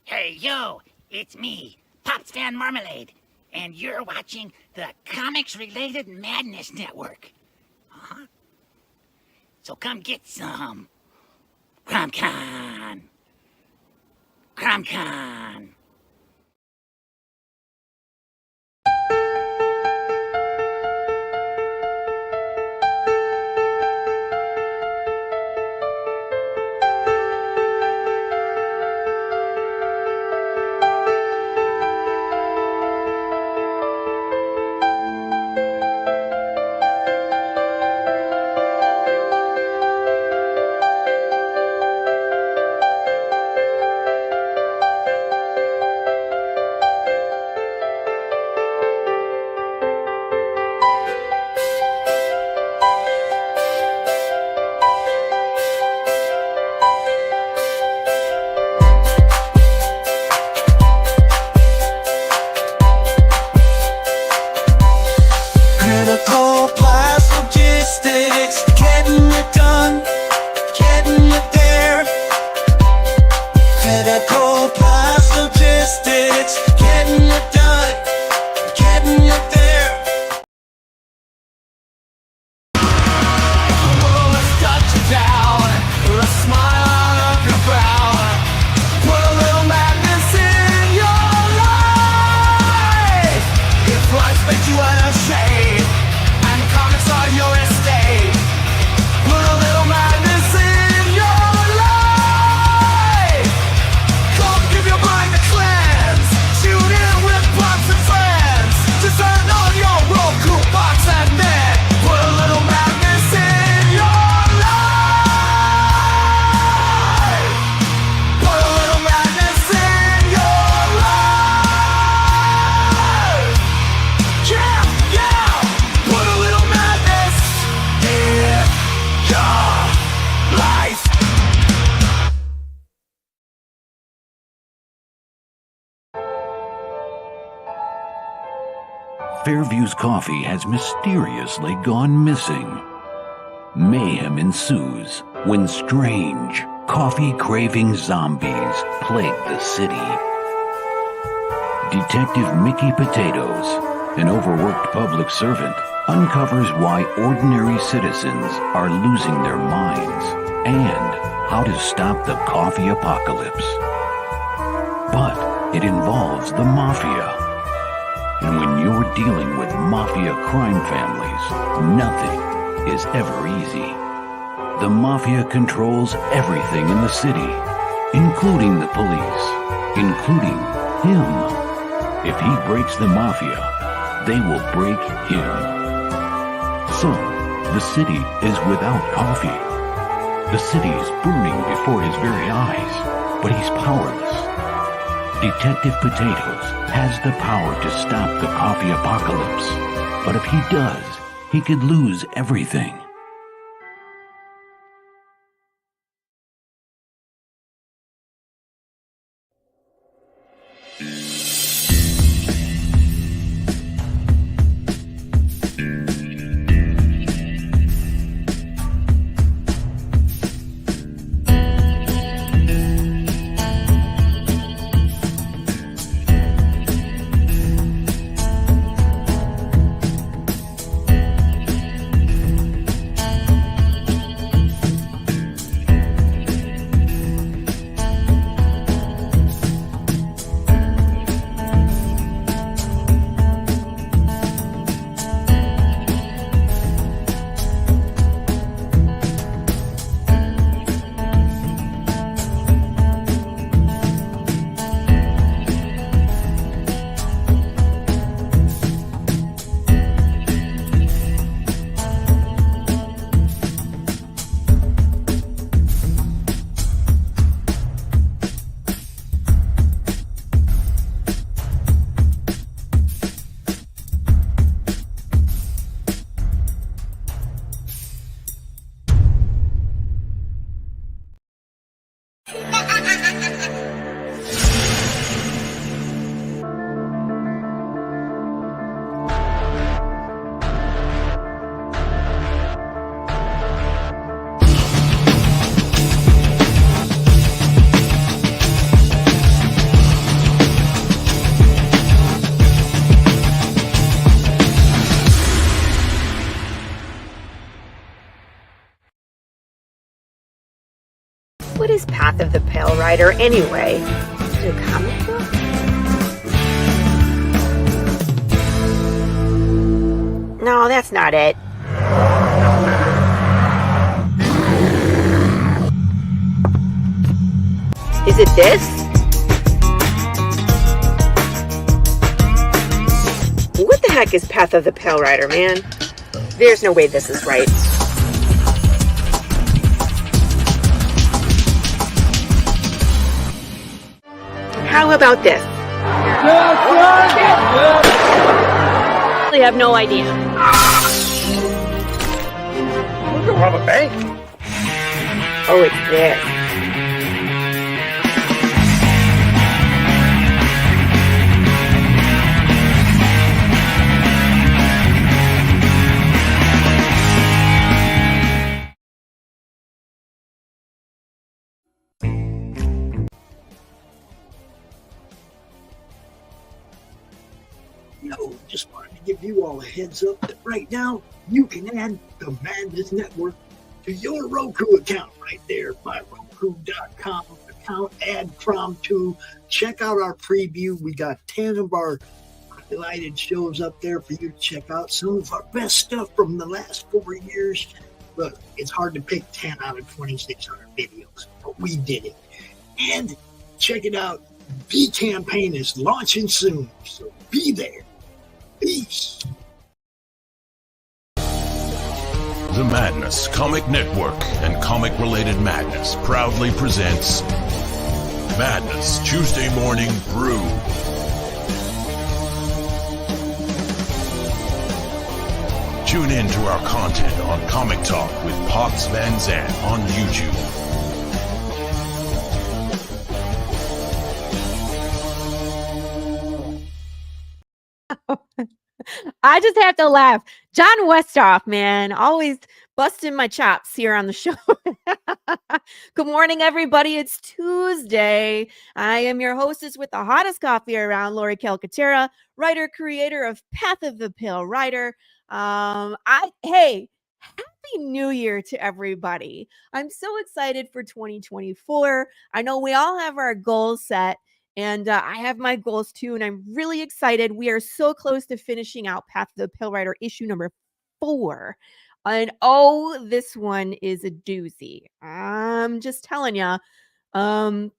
Hey, yo, it's me, Pops Van Marmalade, and you're watching the Comics-Related Madness Network. Uh-huh. So come get some. CromCon. CromCon. Fairview's coffee has mysteriously gone missing. Mayhem ensues when strange, coffee-craving zombies plague the city. Detective Mickey Potatoes, an overworked public servant, uncovers why ordinary citizens are losing their minds and how to stop the coffee apocalypse. But it involves the mafia. And when you're dealing with mafia crime families, nothing is ever easy. The mafia controls everything in the city, including the police, including him. If he breaks the mafia, they will break him. So, the city is without coffee. The city is burning before his very eyes, but he's powerless. Detective Potatoes has the power to stop the coffee apocalypse, but if he does, he could lose everything. What is Path of the Pale Rider anyway? Is it a comic book? No, that's not it. Is it this? What the heck is Path of the Pale Rider, man? There's no way this is right. How about this? I have no idea. We don't rob a bank. Oh, it's this. No, just wanted to give you all a heads up that right now you can add the Madness Network to your Roku account right there. MyRoku.com account, add from to check out our preview. We got 10 of our highlighted shows up there for you to check out. Some of our best stuff from the last 4 years. Look, it's hard to pick 10 out of 2,600 videos, but we did it. And check it out. The campaign is launching soon, so be there. Peace. The Madness Comic Network and Comic Related Madness proudly presents Madness Tuesday Morning Brew. Tune in to our content on Comic Talk with Pops Van Zandt on YouTube. I just have to laugh. John Westhoff, man, always busting my chops here on the show. Good morning, everybody. It's Tuesday. I am your hostess with the hottest coffee around, Laurie Calcaterra, writer, creator of Path of the Pale Rider. Hey, Happy New Year to everybody. I'm so excited for 2024. I know we all have our goals set. And I have my goals too, and I'm really excited. We are so close to finishing out Path of the Pale Rider issue number 4. And oh, this one is a doozy. I'm just telling you. I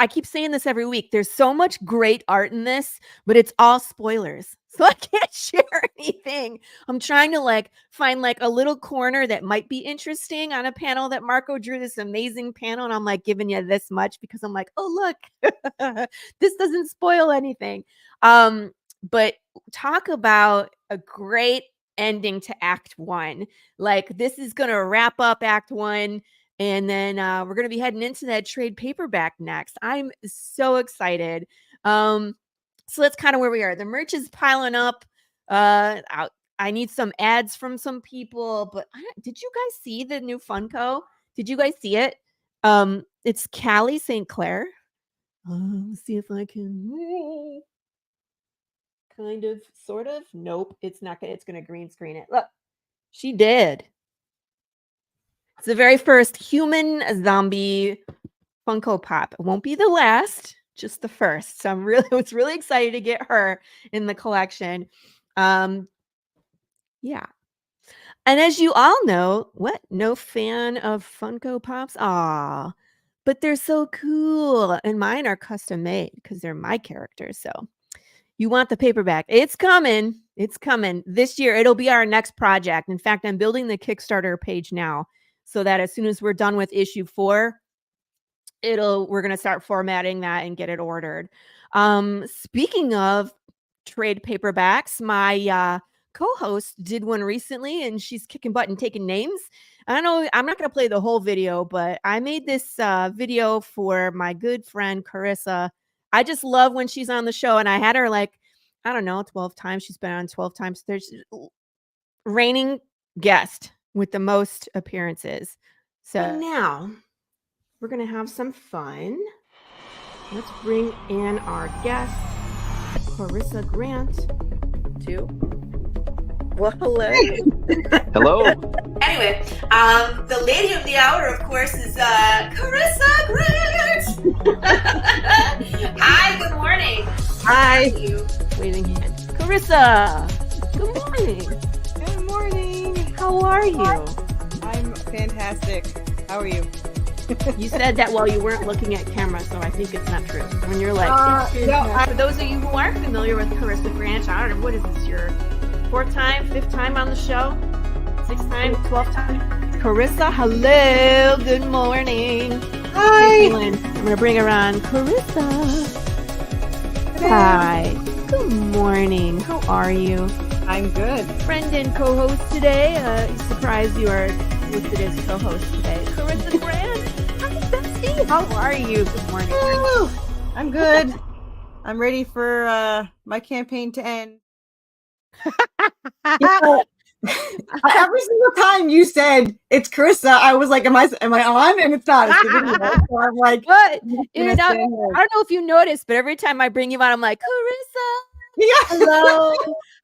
keep saying this every week. There's so much great art in this, but it's all spoilers. So I can't share anything. I'm trying to find a little corner that might be interesting on a panel that Marco drew, this amazing panel. And I'm giving you this much because I'm oh, look, this doesn't spoil anything. But talk about a great ending to Act 1. This is going to wrap up Act 1. And then we're going to be heading into that trade paperback next. I'm so excited. So that's kind of where we are. The merch is piling up. I need some ads from some people. But did you guys see the new Funko? Did you guys see it? It's Callie St. Clair. Let's see if I can. Kind of, sort of. Nope, it's not going to. It's going to green screen it. Look, she did. It's the very first human zombie Funko Pop. It won't be the last, just the first. So I was really excited to get her in the collection. Yeah. And as you all know, no fan of Funko Pops? Aw, but they're so cool. And mine are custom made because they're my characters. So you want the paperback. It's coming. It's coming this year. It'll be our next project. In fact, I'm building the Kickstarter page now, so that as soon as we're done with issue 4, we're going to start formatting that and get it ordered. Speaking of trade paperbacks, my co-host did one recently, and she's kicking butt and taking names. I know I'm not going to play the whole video, but I made this video for my good friend Carissa. I just love when she's on the show, and I had her 12 times. She's been on 12 times. There's reigning guest with the most appearances. So now we're going to have some fun. Let's bring in our guest, Carissa Grant, too. Well, hello. Hello. Anyway, the lady of the hour, of course, is Carissa Grant. Hi, good morning. Hi. How are you? Waving hand. Carissa, good morning. Good morning. How are you? I'm fantastic. How are you? You said that while you weren't looking at camera, so I think it's not true. When you're like, for those of you who aren't familiar with Carissa Grant, I don't know, what is this, your 4th time, 5th time on the show? 6th time, 12th time? Carissa, hello, good morning. Hi. I'm gonna bring her on. Carissa. Hi. Good morning. How are you? I'm good. Friend and co-host today. Surprised you are listed as co-host today. Carissa Grant. Hi, Betsy. How are you? Good morning. Woo. I'm good. I'm ready for my campaign to end. Every single time you said it's Carissa, I was like, am I on? And it's not. It's the video. So I'm like, But I'm I gonna stand don't here. know if you noticed, but every time I bring you on, I'm like, Carissa. Yeah. Hello.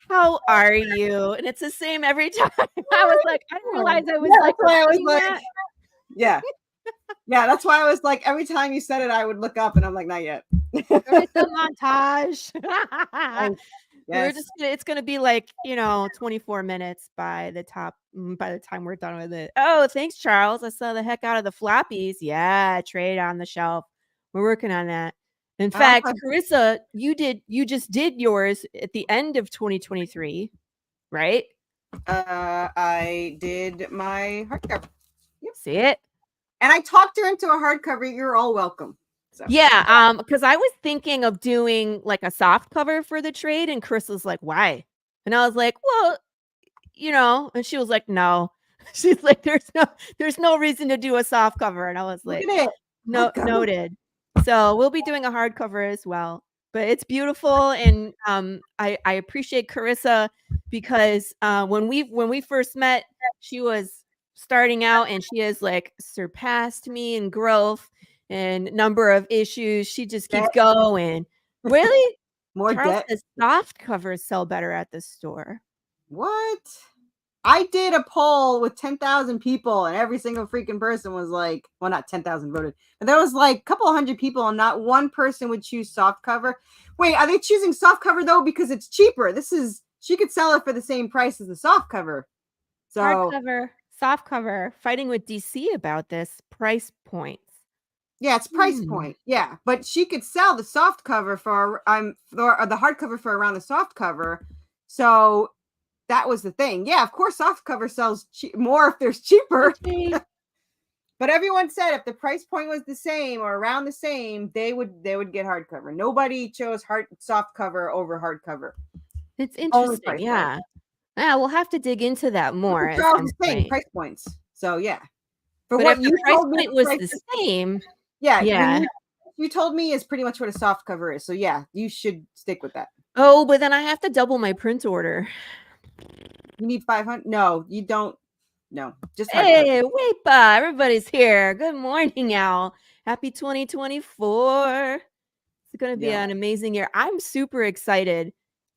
How are you? And it's the same every time. I was like, I didn't realize I was like, that's why I was repeating like, that. yeah. Yeah, that's why I was like, every time you said it, I would look up and I'm like, not yet. Carissa montage. Yes. It's gonna be like 24 minutes by the time we're done with it. Oh, thanks, Charles. I saw the heck out of the floppies. Yeah, trade on the shelf. We're working on that. In fact, Carissa, you just did yours at the end of 2023, right? I did my hardcover. Yep. See it? And I talked her into a hardcover. You're all welcome. So. Yeah, because I was thinking of doing like a soft cover for the trade, and Chris was like, "Why?" And I was like, "Well, and she was like, "No." She's like, "There's no reason to do a soft cover," and I was like, "No, noted." So we'll be doing a hardcover as well, but it's beautiful, and I appreciate Carissa because when we first met, she was starting out, and she has like surpassed me in growth and number of issues. She just keeps going. Really? More Charles debt. says soft covers sell better at the store. What? I did a poll with 10,000 people, and every single freaking person was like, well, not 10,000 voted, but there was like a couple 100 people, and not one person would choose soft cover. Wait, are they choosing soft cover though because it's cheaper? She could sell it for the same price as the soft cover. So hardcover, soft cover, fighting with DC about this price points. Yeah, it's price point. Yeah, but she could sell the soft cover for the hardcover for around the soft cover. So that was the thing. Yeah, of course, soft cover sells more if there's cheaper. But everyone said if the price point was the same or around the same, they would get hardcover. Nobody chose soft cover over hardcover. It's interesting. Yeah. Yeah, we'll have to dig into that more. Charles is saying price points. So yeah. But what if the price point was the same. Yeah. You told me is pretty much what a soft cover is. So yeah, you should stick with that. Oh, but then I have to double my print order. You need 500? No, you don't. No, just hey, Weepa, everybody's here. Good morning, y'all. Happy 2024. It's going to be an amazing year. I'm super excited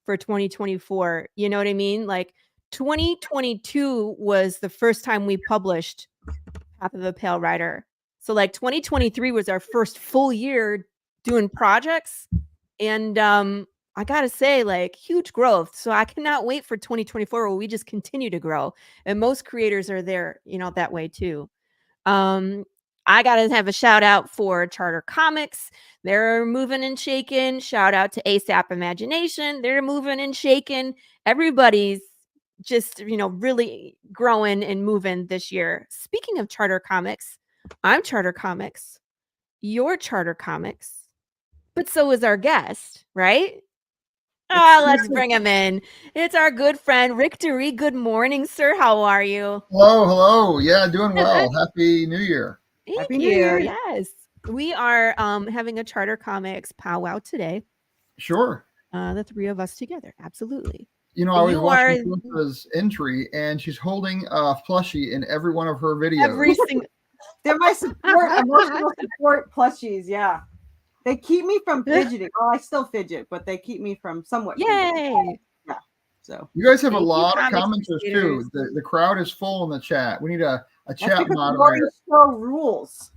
for 2024. You know what I mean? Like 2022 was the first time we published Path of the Pale Rider. So like 2023 was our first full year doing projects. And I got to say, like, huge growth. So I cannot wait for 2024 where we just continue to grow. And most creators are there, that way too. I got to have a shout out for Charter Comics. They're moving and shaking. Shout out to ASAP Imagination. They're moving and shaking. Everybody's just, really growing and moving this year. Speaking of Charter Comics, I'm Charter Comics. You're Charter Comics. But so is our guest, right? Let's bring him in. It's our good friend, Rick Duree. Good morning, sir. How are you? Hello. Yeah, doing well. Happy New Year. Happy New Year. Yes. We are having a Charter Comics powwow today. Sure. The three of us together. Absolutely. I was watching Melissa's entry, and she's holding a plushie in every one of her videos. Every single. They're my emotional support plushies. Yeah. They keep me from fidgeting. Oh, I still fidget, but they keep me from somewhat. Yay! Yeah. So you guys have a Thank you, lot of comics commenters creators. too. The crowd is full in the chat. We need a that's chat because moderator. Show rules.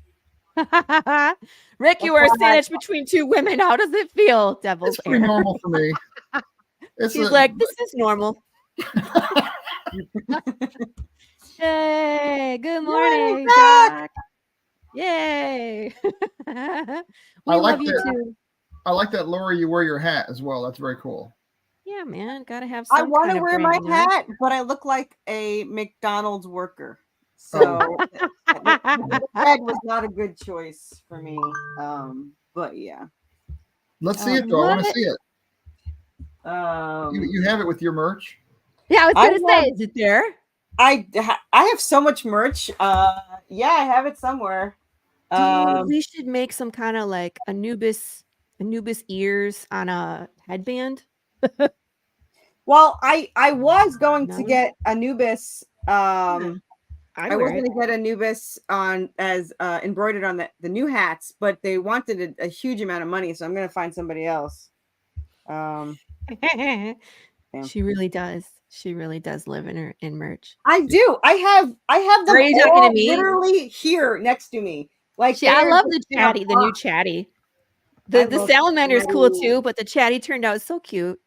Rick, you were sandwiched between two women. How does it feel? Devil's It's pretty air. normal for me. He's like, this is normal. Hey, good morning, Doc. Yay. We like love you that. too. I like that, Laurie. You wear your hat as well. That's very cool. Yeah, man. Gotta have I some want kind to of wear my branding, right? hat, but I look like a McDonald's worker. So the head was not a good choice for me. But yeah. Let's see it though. I want to What? see it. You have it with your merch. Yeah, I was I gonna say, have- is it there? I have so much merch. Yeah, I have it somewhere. Dude, we should make some kind of like Anubis ears on a headband. Well, I was going to No? get Anubis. I'd I wear was it. going to get Anubis on as embroidered on the new hats, but they wanted a huge amount of money, so I'm going to find somebody else. She really does. She really does live in merch. I do. I have them Are you talking to all me? literally here next to me. Like I they're love just the in a chatty, the new box. chatty. I The love salamander is cool Chatty. too, but the chatty turned out so cute.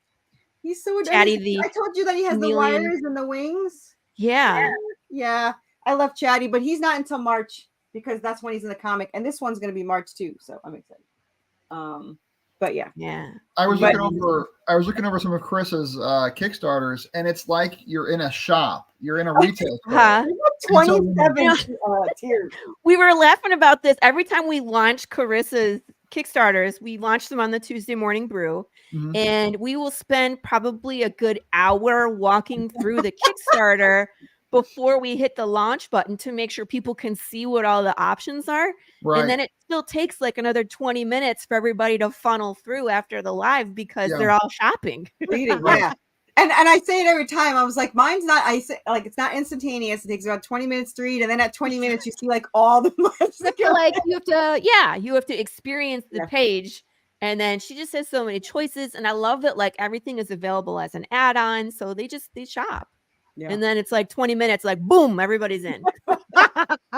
He's so Chatty, I told you that he has chameleon. the wires and the wings. Yeah. Yeah, I love Chatty, but he's not until March because that's when he's in the comic, and this one's going to be March too. So I'm excited. But yeah, Yeah. I was looking over some of Chris's Kickstarters, and it's like you're in a shop. You're in a retail store. Huh? 27 tiers. We were laughing about this every time we launch Carissa's Kickstarters. We launch them on the Tuesday morning brew, and we will spend probably a good hour walking through the Kickstarter before we hit the launch button to make sure people can see what all the options are. Right. And then it still takes like another 20 minutes for everybody to funnel through after the live because they're all shopping. Reading, yeah. And I say it every time. I was like, mine's not. I say like it's not instantaneous. It takes about 20 minutes to read, and then at 20 minutes you see like all the lives. Like you have to experience the page. And then she just has so many choices, and I love that like everything is available as an add-on. So they shop. Yeah. And then it's like 20 minutes, like boom, everybody's in.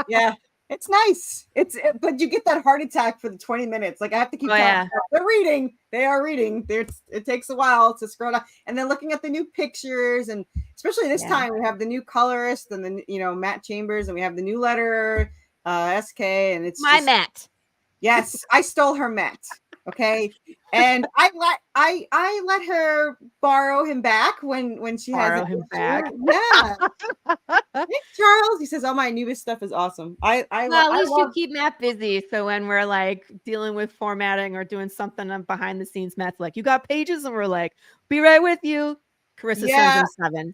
Yeah, it's nice. But you get that heart attack for the 20 minutes. Like I have to keep. They're reading. They are reading. It takes a while to scroll down, and then looking at the new pictures, and especially this time we have the new colorist and the Matt Chambers, and we have the new letter SK, and it's my Matt. Yes, I stole her Matt. Okay, and I let her borrow him back when she has him back. Yeah. Hey, Charles, he says, "Oh, my Anubis stuff is awesome." At least you keep Matt busy. So when we're like dealing with formatting or doing something behind the scenes, Matt's like, "You got pages," and we're like, "Be right with you." Carissa sends him 7.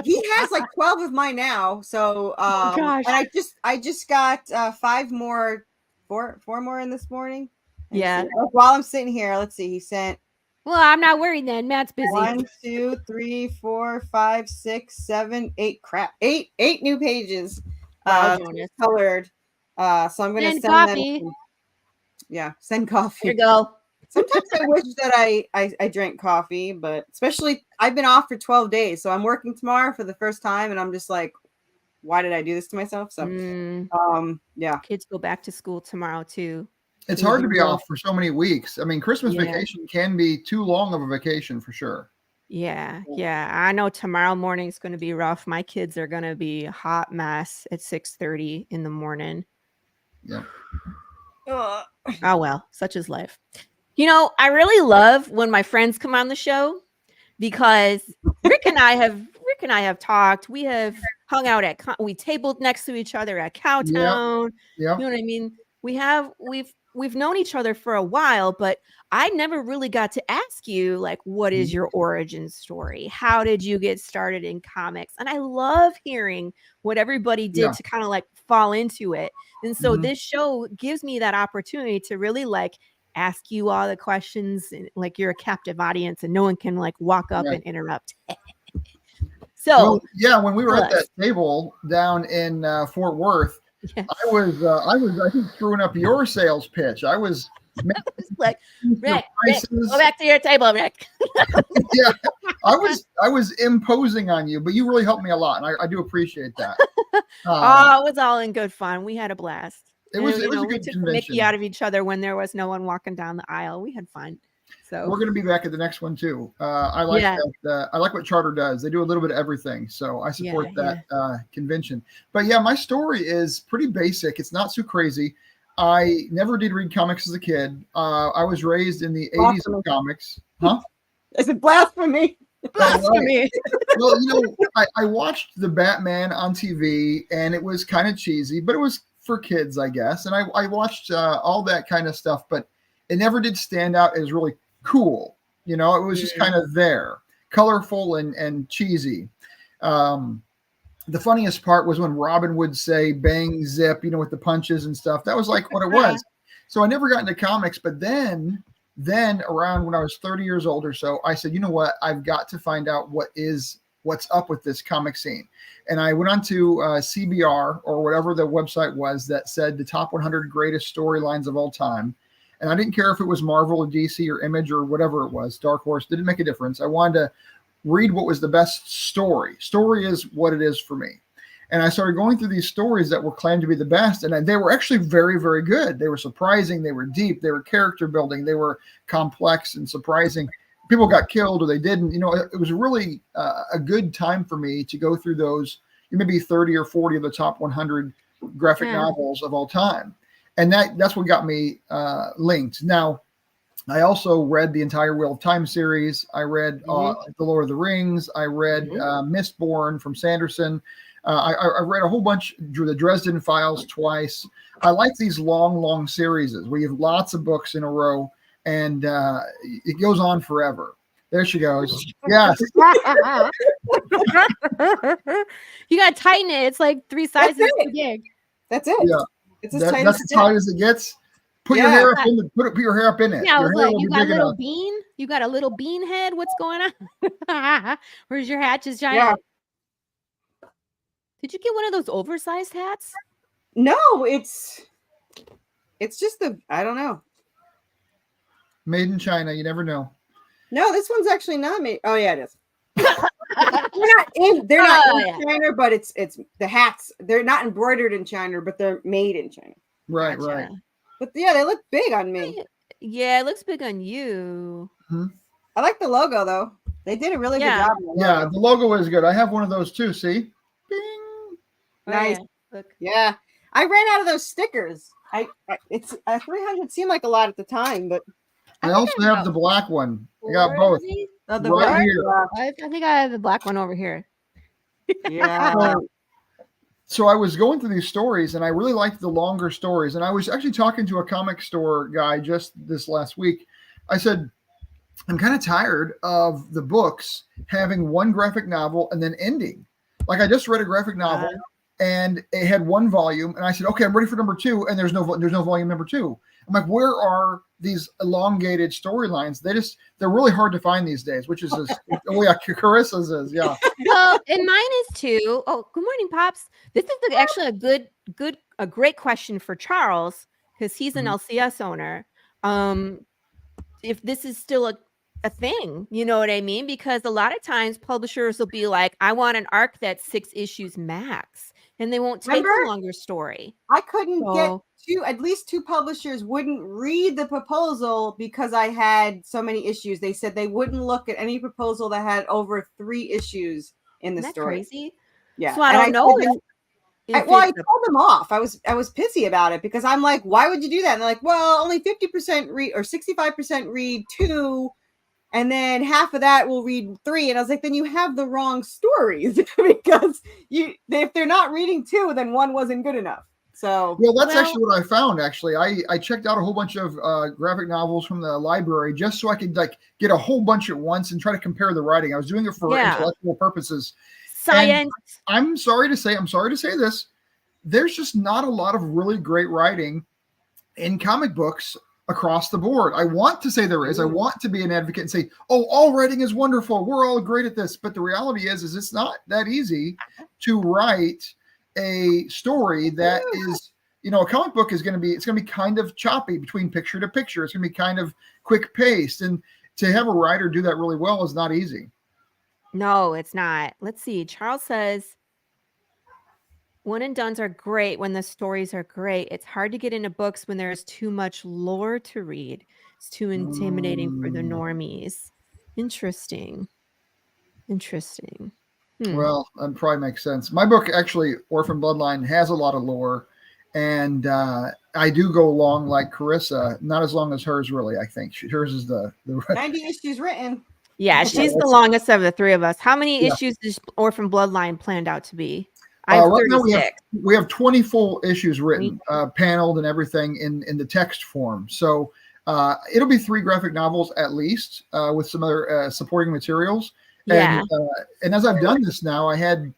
He has like 12 of mine now. So gosh. And I just got 4 more in this morning. Yeah. While I'm sitting here, let's see. He sent. Well, I'm not worried then. Matt's busy. 1, 2, 3, 4, 5, 6, 7, 8. Crap. 8 new pages. Colored. So I'm gonna send coffee. them. Yeah, send coffee. Here you go. Sometimes I wish that I drank coffee, but especially I've been off for 12 days. So I'm working tomorrow for the first time, and I'm just like, why did I do this to myself? So yeah. Kids go back to school tomorrow too. It's hard to be off for so many weeks. I mean, Christmas vacation can be too long of a vacation for sure. Yeah. I know tomorrow morning is going to be rough. My kids are going to be a hot mess at 6:30 in the morning. Yeah. Oh well, such is life. I really love when my friends come on the show because Rick and I have talked. We have hung out we tabled next to each other at Cowtown. Yeah. You know what I mean? We've known each other for a while, but I never really got to ask you, like, what is your origin story? How did you get started in comics? And I love hearing what everybody did to kind of like fall into it. And so this show gives me that opportunity to really like ask you all the questions, and like you're a captive audience and no one can like walk up and interrupt. So when we were at that table down in Fort Worth, I was I think screwing up your sales pitch. I was Like, Rick, Rick, prices. go back to your table, Rick. Yeah, I was imposing on you, but you really helped me a lot, and I do appreciate that. Oh, it was all in good fun. We had a blast. It was a we good took the Mickey convention. out of each other when there was no one walking down the aisle. We had fun. So We're going to be back at the next one too. I like that. I like what Charter does. They do a little bit of everything, so I support that convention. But yeah, my story is pretty basic. It's not too crazy. I never did read comics as a kid. I was raised in the 80s of comics. Huh? Is it blasphemy? blasphemy. Well, I watched the Batman on TV, and it was kind of cheesy, but it was for kids, I guess. And I watched all that kind of stuff, but it never did stand out as really cool. It was just kind of there, colorful and cheesy. The funniest part was when Robin would say bang zip, with the punches and stuff. That was like what it was. So I never got into comics, but then around when I was 30 years old or so, I said, you know what? I've got to find out what's up with this comic scene. And I went on to CBR or whatever the website was that said the top 100 greatest storylines of all time. And I didn't care if it was Marvel or DC or Image or whatever it was, Dark Horse, didn't make a difference. I wanted to read what was the best story. Story is what it is for me. And I started going through these stories that were claimed to be the best. And they were actually very, very good. They were surprising. They were deep. They were character building. They were complex and surprising. People got killed or they didn't. It was really a good time for me to go through those, maybe 30 or 40 of the top 100 graphic novels of all time. And that's what got me linked. Now, I also read the entire Wheel of Time series. I read The Lord of the Rings. I read Mistborn from Sanderson. I read a whole bunch, the Dresden Files twice. I like these long series where you have lots of books in a row, and it goes on forever. There she goes. Yes. You got to tighten it. It's like 3 sizes too big. That's it. Yeah. It's as that's as tight as it gets. Put your hair up in it. Put your hair up in it. Yeah, I was like, you got a little bean? You got a little bean head? What's going on? Where's your hat? Just giant. Yeah. Did you get one of those oversized hats? No, it's just I don't know. Made in China. You never know. No, this one's actually not made. Oh yeah, it is. They're not in China, but it's the hats. They're not embroidered in China, but they're made in China. Right, gotcha. Right. But yeah, they look big on me. Yeah, it looks big on you. Mm-hmm. I like the logo though. They did a really good job. Yeah, the logo is good. I have one of those too. See? Bing. Nice. Look. Yeah, I ran out of those stickers. It's 300 seemed like a lot at the time, but I also have the black one. I got both. Right here. I think I have the black one over here. Yeah. So I was going through these stories, and I really liked the longer stories. And I was actually talking to a comic store guy just this last week. I said, I'm kind of tired of the books having one graphic novel and then ending. Like I just read a graphic novel, and it had one volume, and I said, okay, I'm ready for number 2, and there's no volume number 2. I'm like, where are these elongated storylines? They're really hard to find these days, which is Carissa's is, yeah. Well, and mine is too. Oh, good morning, Pops. This is actually a great question for Charles, because he's an LCS owner. If this is still a thing, you know what I mean? Because a lot of times publishers will be like, I want an arc that's 6 issues max, and they won't take a longer story. I couldn't get at least 2 publishers wouldn't read the proposal because I had so many issues. They said they wouldn't look at any proposal that had over 3 issues in the story. Crazy? Yeah. So I don't know. I told them off. I was pissy about it because I'm like, why would you do that? And they're like, well, only 50% read or 65% read 2. And then half of that will read 3. And I was like, then you have the wrong stories because if they're not reading 2, then 1 wasn't good enough. So that's actually what I found. Actually, I checked out a whole bunch of graphic novels from the library just so I could get a whole bunch at once and try to compare the writing. I was doing it for intellectual purposes. Science. And I'm sorry to say this. There's just not a lot of really great writing in comic books across the board. I want to say there is. I want to be an advocate and say, oh, all writing is wonderful. We're all great at this. But the reality is it's not that easy to write a story that is, a comic book is going to be kind of choppy between picture to picture. It's going to be kind of quick paced, and to have a writer do that really well is not easy. No, it's not. Let's see. Charles says, one and dones are great when the stories are great. It's hard to get into books when there's too much lore to read. It's too intimidating for the normies. Interesting. Well, that probably makes sense. My book, actually, Orphan Bloodline, has a lot of lore, and I do go long like Carissa, not as long as hers, really, I think. Hers is the 90 issues written. Yeah, she's the longest of the three of us. How many issues is Orphan Bloodline planned out to be? I have 36. Now we have 20 full issues written, paneled and everything in the text form. So it'll be 3 graphic novels at least, with some other supporting materials. Yeah. And as I've done this now, I had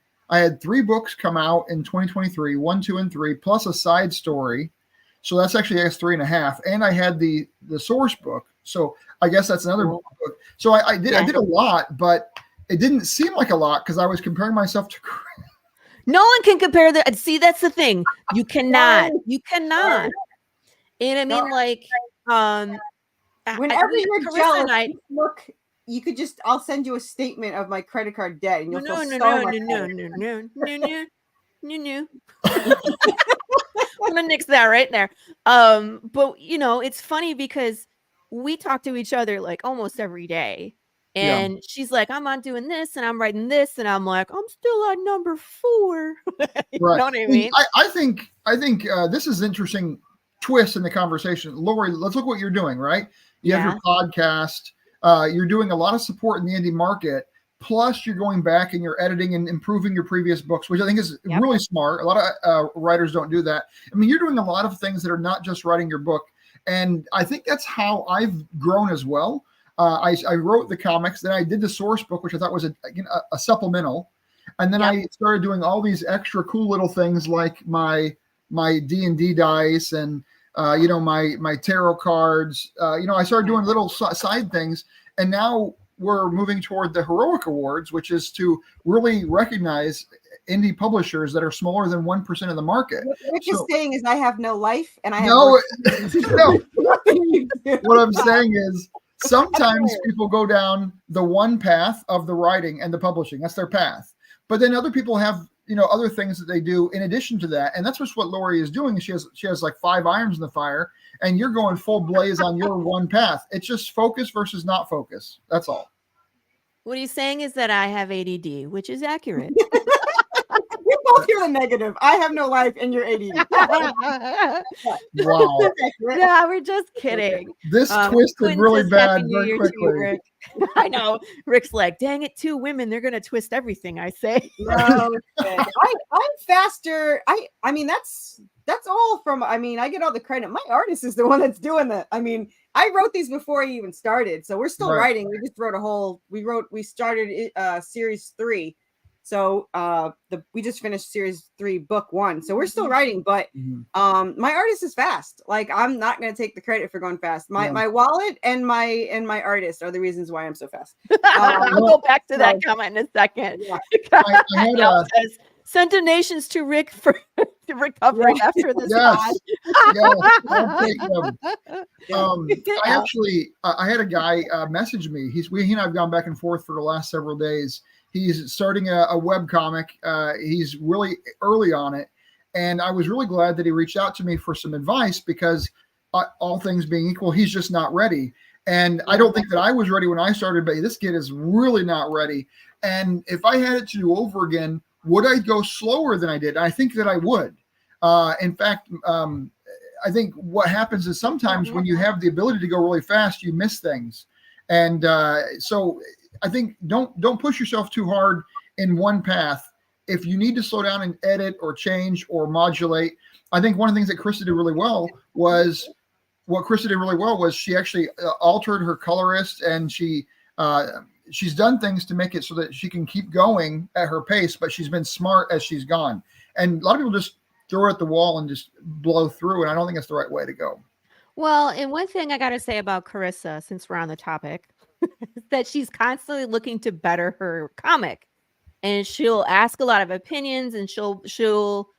3 books come out in 2023, 1, 2, and 3, plus a side story. So that's actually 3.5. And I had the source book. So I guess that's another book. So I did a lot, but it didn't seem like a lot because I was comparing myself to. No one can compare that. See, that's the thing. You cannot. And I mean, like, whenever you're jealous, look, you could just, I'll send you a statement of my credit card debt, and you'll feel so much better. No. I'm gonna nix that right there. But it's funny because we talk to each other like almost every day. And she's like, I'm on doing this and I'm writing this. And I'm like, I'm still on number 4. You know what I mean? I think this is an interesting twist in the conversation. Laurie, let's look what you're doing, right? You have your podcast. You're doing a lot of support in the indie market. Plus, you're going back and you're editing and improving your previous books, which I think is really smart. A lot of writers don't do that. I mean, you're doing a lot of things that are not just writing your book. And I think that's how I've grown as well. I wrote the comics, then I did the source book, which I thought was a supplemental, and then I started doing all these extra cool little things like my D&D dice and my tarot cards. I started doing little side things, and now we're moving toward the Heroic Awards, which is to really recognize indie publishers that are smaller than 1% of the market. What Rick is saying is I have no life, and I have no. What I'm saying is, sometimes people go down the one path of the writing and the publishing. That's their path. But then other people have, other things that they do in addition to that. And that's just what Laurie is doing. She has like 5 irons in the fire, and you're going full blaze on your one path. It's just focus versus not focus. That's all. What he's saying is that I have ADD, which is accurate. We both hear the negative. I have no life, and you're ADD. Wow. No, we're just kidding. This twisted really bad very quickly. Rick. I know. Rick's like, dang it, 2 women, they're gonna twist everything I say. No, I'm faster. I mean, that's all from. I mean, I get all the credit. My artist is the one that's doing that. I mean, I wrote these before I even started, so we're still writing. We just wrote we started series 3. So we just finished series 3, book 1. So we're still writing, but my artist is fast. Like, I'm not going to take the credit for going fast. My wallet and my artist are the reasons why I'm so fast. I'll go back to that comment in a second. Yeah. Send donations to Rick for recovering after this. Yes. I'll take them. I had a guy message me. He and I have gone back and forth for the last several days. He's starting a web comic. He's really early on it. And I was really glad that he reached out to me for some advice because all things being equal, he's just not ready. And I don't think that I was ready when I started, but this kid is really not ready. And if I had it to do over again, would I go slower than I did? I think that I would. In fact, I think what happens is sometimes when you have the ability to go really fast, you miss things. And so I think don't push yourself too hard in one path. If you need to slow down and edit or change or modulate, I think one of the things that Krista did really well was she actually altered her colorist, and she's done things to make it so that she can keep going at her pace, but she's been smart as she's gone. And a lot of people just throw it at the wall and just blow through, and I don't think that's the right way to go. Well, and one thing I got to say about Carissa, since we're on the topic, is that she's constantly looking to better her comic, and she'll ask a lot of opinions, and she'll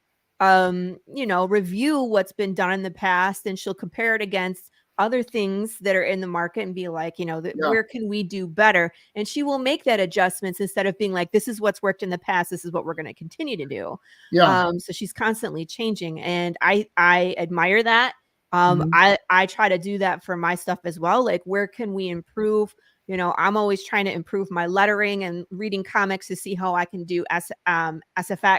review what's been done in the past, and she'll compare it against other things that are in the market and be like, where can we do better? And she will make that adjustments instead of being like, this is what's worked in the past, this is what we're going to continue to do. So she's constantly changing, and I admire that. I try to do that for my stuff as well. Like, where can we improve? I'm always trying to improve my lettering and reading comics to see how I can do SFX,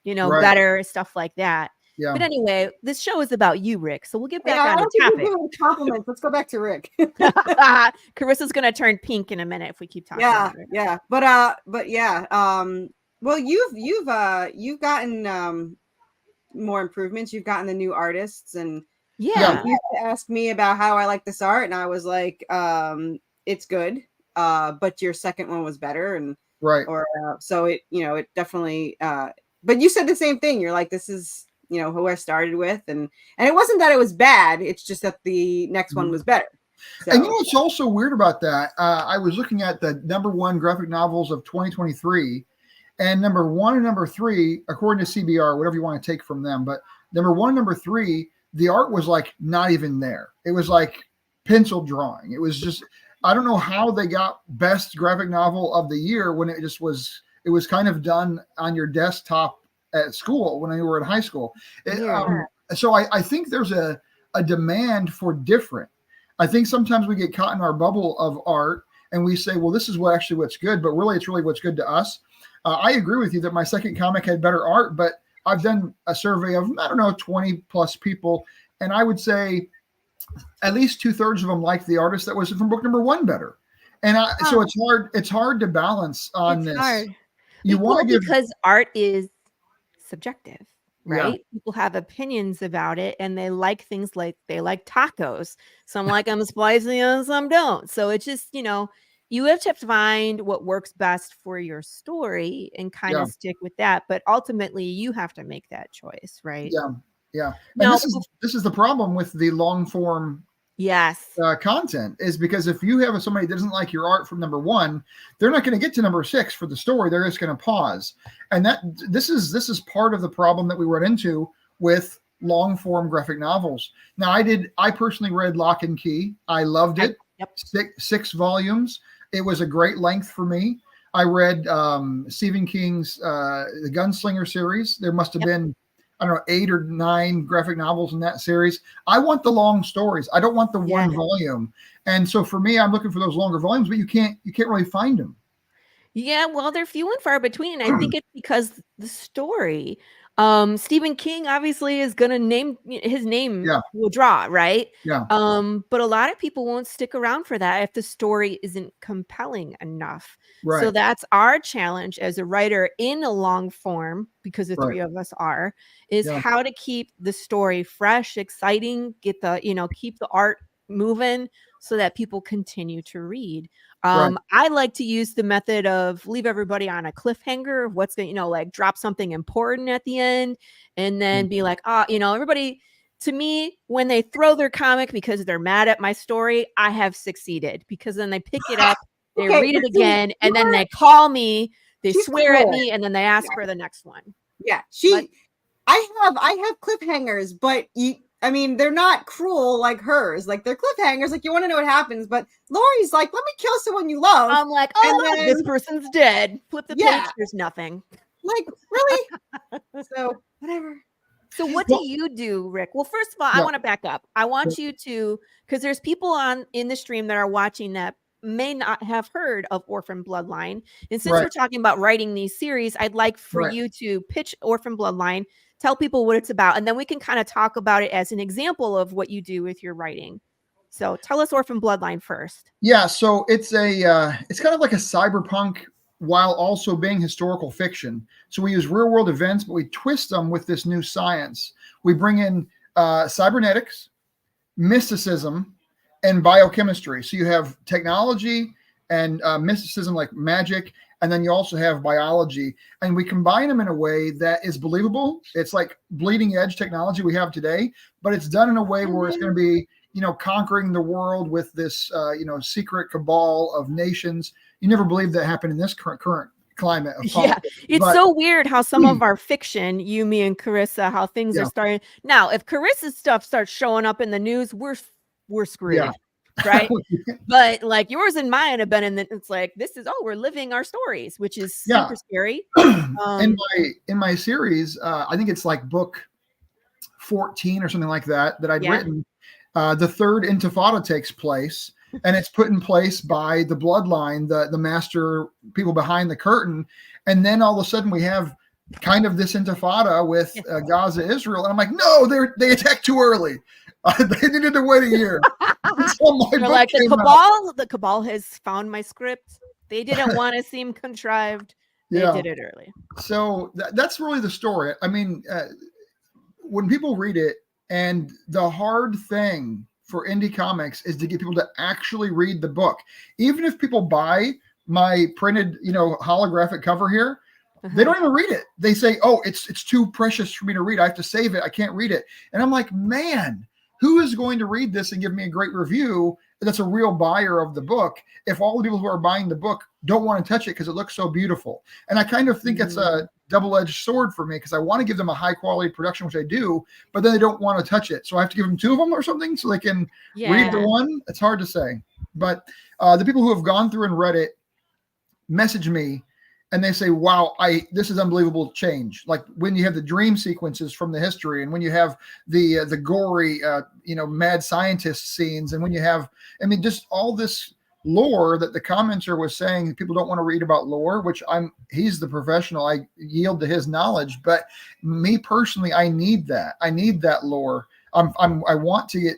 better, stuff like that. Yeah. But anyway, this show is about you, Rick. So we'll get back on topic. Compliments. Let's go back to Rick. Carissa's gonna turn pink in a minute if we keep talking. Yeah. But yeah. Well, you've gotten more improvements. You've gotten the new artists, and you used to ask me about how I like this art, and I was like, it's good. But your second one was better, and so it definitely. But you said the same thing. You're like, this is who I started with, and it wasn't that it was bad. It's just that the next one was better. So. And what's also weird about that? I was looking at the #1 graphic novels of 2023, and #1 and #3, according to CBR, whatever you want to take from them, but #1 and #3, the art was like not even there. It was like pencil drawing. It was just, I don't know how they got best graphic novel of the year when it just was. It was kind of done on your desktop at school when you were in high school. So I think there's a demand for different. I think sometimes we get caught in our bubble of art and we say, well, this is what's good, but really it's really what's good to us. I agree with you that my second comic had better art, but I've done a survey of, 20 plus people. And I would say at least 2/3 of them liked the artist that was from book #1 better. And so it's hard to balance on this. Hard. You want to because art is subjective, right? People have opinions about it, and they like things like they like tacos. Some like them spicy and some don't. So it's just, you have to find what works best for your story and kind of stick with that. But ultimately, you have to make that choice, right? Yeah. And this is the problem with the long form content, is because if you have somebody that doesn't like your art from #1, they're not going to get to #6 for the story. They're just going to pause. And this is part of the problem that we run into with long form graphic novels. Now, I personally read Lock and Key. I loved it. Six volumes. It was a great length for me. I read Stephen King's the Gunslinger series. There must have been 8 or 9 graphic novels in that series. I want the long stories. I don't want the one volume. And so for me, I'm looking for those longer volumes, but you can't really find them. Yeah, well, they're few and far between. I think it's because the story. Stephen King obviously is gonna name his name will draw, right? But a lot of people won't stick around for that if the story isn't compelling enough. So that's our challenge as a writer in a long form, because the three of us are, is how to keep the story fresh, exciting, get the keep the art moving so that people continue to read. I like to use the method of leave everybody on a cliffhanger of what's going, like drop something important at the end, and then be like, everybody, to me, when they throw their comic because they're mad at my story, I have succeeded, because then they pick it up, they read it again, and then they call me, they swear at me, and then they ask for the next one. I have cliffhangers, but they're not cruel like hers. Like, they're cliffhangers. Like, you want to know what happens. But Laurie's like, let me kill someone you love. I'm like, this person's dead. Flip the page. There's nothing. Like, really? So, whatever. So what do you do, Rick? Well, first of all, I want to back up. I want you to, because there's people in the stream that are watching that may not have heard of Orphan Bloodline. And since we're talking about writing these series, I'd like for you to pitch Orphan Bloodline, tell people what it's about, and then we can kind of talk about it as an example of what you do with your writing. So tell us Orphan Bloodline first. Yeah, so it's kind of like a cyberpunk while also being historical fiction. So we use real world events, but we twist them with this new science. We bring in cybernetics, mysticism, and biochemistry. So you have technology and mysticism like magic, and then you also have biology, and we combine them in a way that is believable. It's like bleeding edge technology we have today, but it's done in a way where it's going to be, conquering the world with this, secret cabal of nations. You never believed that happened in this current climate of Yeah, politics. it's But so weird how some of our fiction, you, me, and Carissa, how things Yeah. are starting now. If Carissa's stuff starts showing up in the news, we're screwed, Yeah. right? But like yours and mine have been in the, it's like this is we're living our stories, which is Yeah. super scary. in my series, I think it's like book 14 or something like that I'd Yeah. written. The third Intifada takes place, and it's put in place by the bloodline, the master people behind the curtain, and then all of a sudden we have kind of this Intifada with Gaza, Israel, and I'm like, no, they attacked too early. They needed to wait a year. So my They're book like the came out. cabal. The cabal has found my script. They didn't want to seem contrived. They Yeah. did it early. So that's really the story. I mean, when people read it, and the hard thing for indie comics is to get people to actually read the book. Even if people buy my printed, holographic cover here, they don't even read it. They say, oh, it's too precious for me to read. I have to save it. I can't read it. And I'm like, man, who is going to read this and give me a great review that's a real buyer of the book if all the people who are buying the book don't want to touch it because it looks so beautiful? And I kind of think it's a double-edged sword for me, because I want to give them a high-quality production, which I do, but then they don't want to touch it. So I have to give them 2 of them or something so they can read the one. It's hard to say. But the people who have gone through and read it message me, and they say, wow, this is unbelievable change. Like when you have the dream sequences from the history, and when you have the gory, mad scientist scenes, and when you have, just all this lore that the commenter was saying people don't want to read about lore, which he's the professional. I yield to his knowledge, but me personally, I need that. I need that lore. I want to get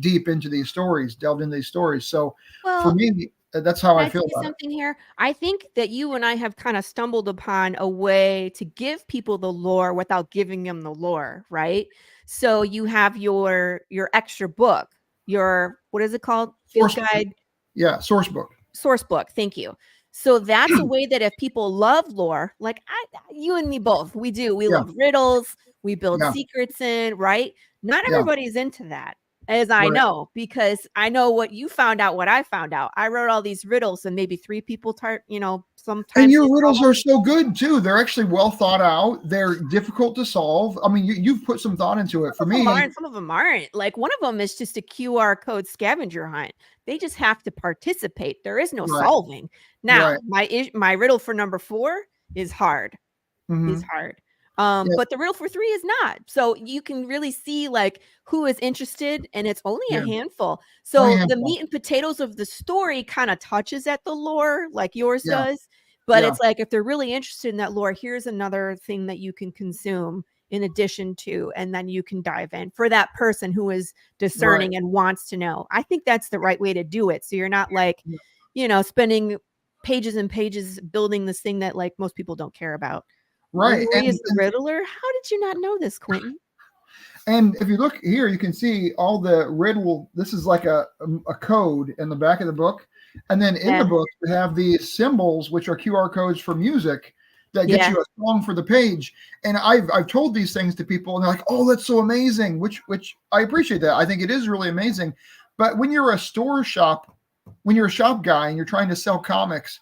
deep into these stories, delved into these stories. So for me, that's how I feel about something here. I think that you and I have kind of stumbled upon a way to give people the lore without giving them the lore, right? So you have your extra book, your, what is it called? Source guide. Yeah, source book. Source book. Thank you. So that's a way that if people love lore, like you and me both, we do. We love riddles. We build secrets in, right? Not everybody's into that. As I know, because I know what you found out, what I found out. I wrote all these riddles, and maybe 3 people, sometimes. And your riddles are so good too. They're actually well thought out. They're difficult to solve. I mean, you've put some thought into it. For me, some of them aren't. Like one of them is just a QR code scavenger hunt. They just have to participate. There is no solving. Now, my riddle for number 4 is hard. Is hard. But the riddle for 3 is not. So you can really see like who is interested, and it's only a handful. So the meat and potatoes of the story kind of touches at the lore like yours does. But it's like, if they're really interested in that lore, here's another thing that you can consume in addition to, and then you can dive in for that person who is discerning and wants to know. I think that's the right way to do it. So you're not like, spending pages and pages building this thing that like most people don't care about. Right. And the Riddler. How did you not know this, Quentin? And if you look here, you can see all the riddle. This is like a code in the back of the book. And then in the book, you have these symbols, which are QR codes for music that get you a song for the page. And I've told these things to people, and they're like, oh, that's so amazing, which I appreciate that. I think it is really amazing. But when you're a shop guy and you're trying to sell comics,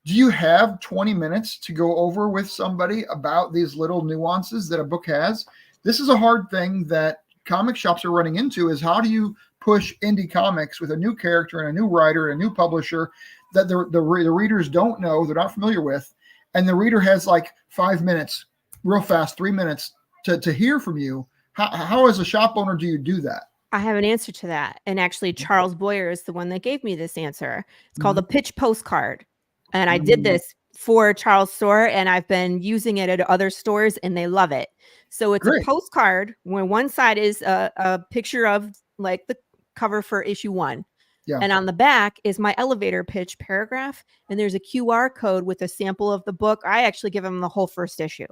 do you have 20 minutes to go over with somebody about these little nuances that a book has? This is a hard thing that comic shops are running into, is how do you push indie comics with a new character and a new writer and a new publisher that the readers don't know, they're not familiar with, and the reader has like 5 minutes, real fast, 3 minutes to hear from you. How as a shop owner do you do that? I have an answer to that. And actually, Charles Boyer is the one that gave me this answer. It's called a pitch postcard. And I did this for Charles' store, and I've been using it at other stores, and they love it. So it's a postcard where one side is a picture of like the cover for issue 1. Yeah. And on the back is my elevator pitch paragraph. And there's a QR code with a sample of the book. I actually give them the whole first issue.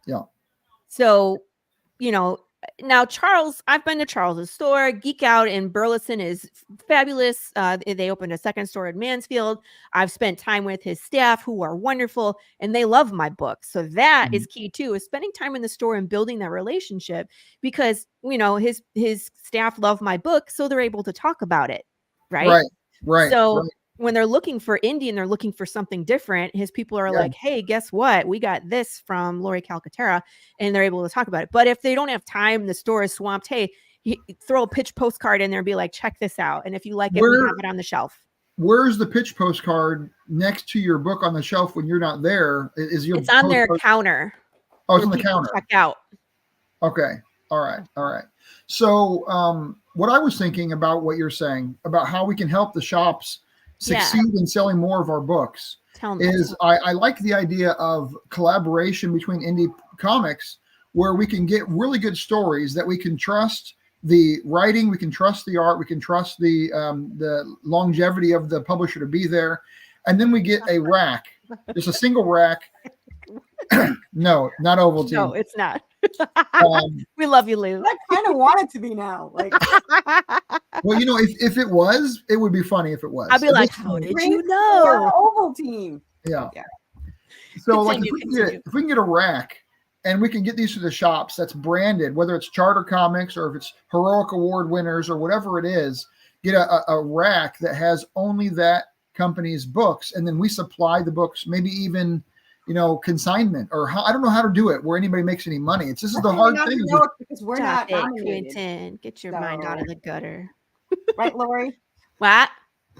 Yeah. So, now Charles, I've been to Charles's store. Geek Out in Burleson is fabulous. They opened a second store in Mansfield. I've spent time with his staff, who are wonderful, and they love my book. So that is key too, is spending time in the store and building that relationship, because his staff love my book, so they're able to talk about it. Right. Right. So when they're looking for indie and they're looking for something different, his people are like, hey, guess what? We got this from Laurie Calcaterra, and they're able to talk about it. But if they don't have time, the store is swamped. Hey, throw a pitch postcard in there and be like, check this out. And if you like it, we have it on the shelf. Where's the pitch postcard next to your book on the shelf when you're not there? It's on their counter. Oh, it's on the counter. Check out. Okay. All right. So what I was thinking about what you're saying about how we can help the shops succeed in selling more of our books is I like the idea of collaboration between indie comics where we can get really good stories that we can trust the writing, we can trust the art, we can trust the longevity of the publisher to be there. And then we get a rack, just a single rack. No, not Ovaltine. No, it's not. We love you, Lou. I kind of want it to be now. Like, well, if it was, it would be funny if it was. I'd be like, how did you know? Ovaltine. Yeah. So, like, if we can get a rack and we can get these to the shops that's branded, whether it's Charter Comics or if it's Heroic Award winners or whatever it is, get a rack that has only that company's books, and then we supply the books, maybe even consignment, or I don't know how to do it where anybody makes any money. This is the hard thing. Because we're not nominated. Quentin, get your mind out of the gutter. Right, Lori? What?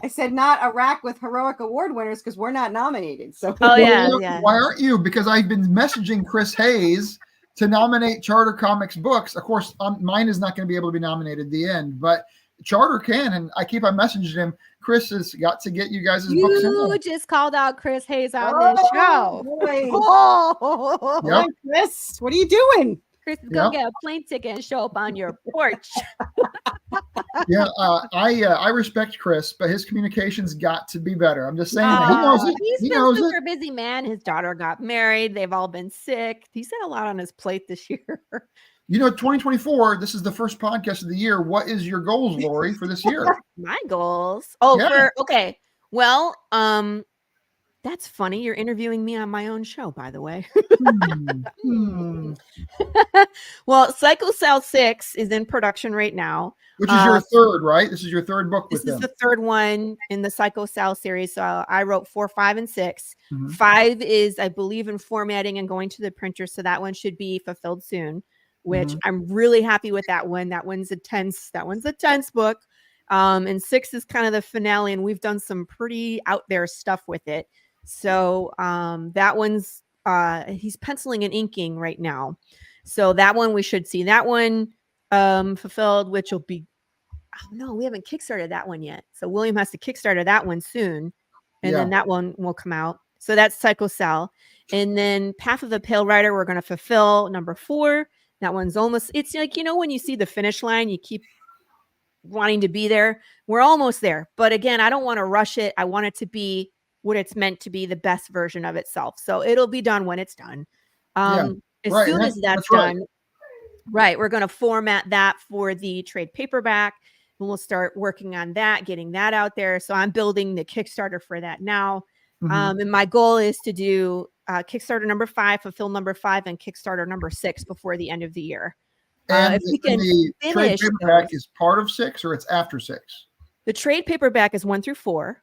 I said not a rack with Heroic Award winners because we're not nominated. So yeah. Why aren't you? Because I've been messaging Chris Hayes to nominate Charter Comics books. Of course, mine is not going to be able to be nominated at the end, but Charter can, and I keep on messaging him. Chris has got to get you guys' books in. You just called out Chris Hayes on this show. Yep. Chris, what are you doing? Chris is gonna get a plane ticket and show up on your porch. Yeah, I respect Chris, but his communication's got to be better. I'm just saying that. He knows it. He's been a super busy man. His daughter got married. They've all been sick. He's had a lot on his plate this year. 2024, this is the first podcast of the year. What is your goals, Laurie, for this year? My goals? Okay. Well, that's funny. You're interviewing me on my own show, by the way. Well, Psycho Cell 6 is in production right now. Which is your third, right? This is your third book with them. This is the third one in the Psycho Cell series. So I wrote 4, 5, and 6. 5 is, I believe, in formatting and going to the printer. So that one should be fulfilled soon, which I'm really happy with that one. That one's a tense book. And 6 is kind of the finale, and we've done some pretty out there stuff with it. So that one's he's penciling and inking right now. So that one we should see that one fulfilled, which will be, no, we haven't kickstarted that one yet. So William has to kickstarter that one soon, and then that one will come out. So that's Psycho Cell. And then Path of the Pale Rider, we're going to fulfill number 4. That one's almost, it's like, when you see the finish line, you keep wanting to be there. We're almost there. But again, I don't want to rush it. I want it to be what it's meant to be, the best version of itself. So it'll be done when it's done. As soon as that's done, we're going to format that for the trade paperback, and we'll start working on that, getting that out there. So I'm building the Kickstarter for that now. And my goal is to do Kickstarter number 5, fulfill number 5, and Kickstarter number 6 before the end of the year. And if we can the finish trade paperback is part of 6, or it's after 6? The trade paperback is 1 through 4.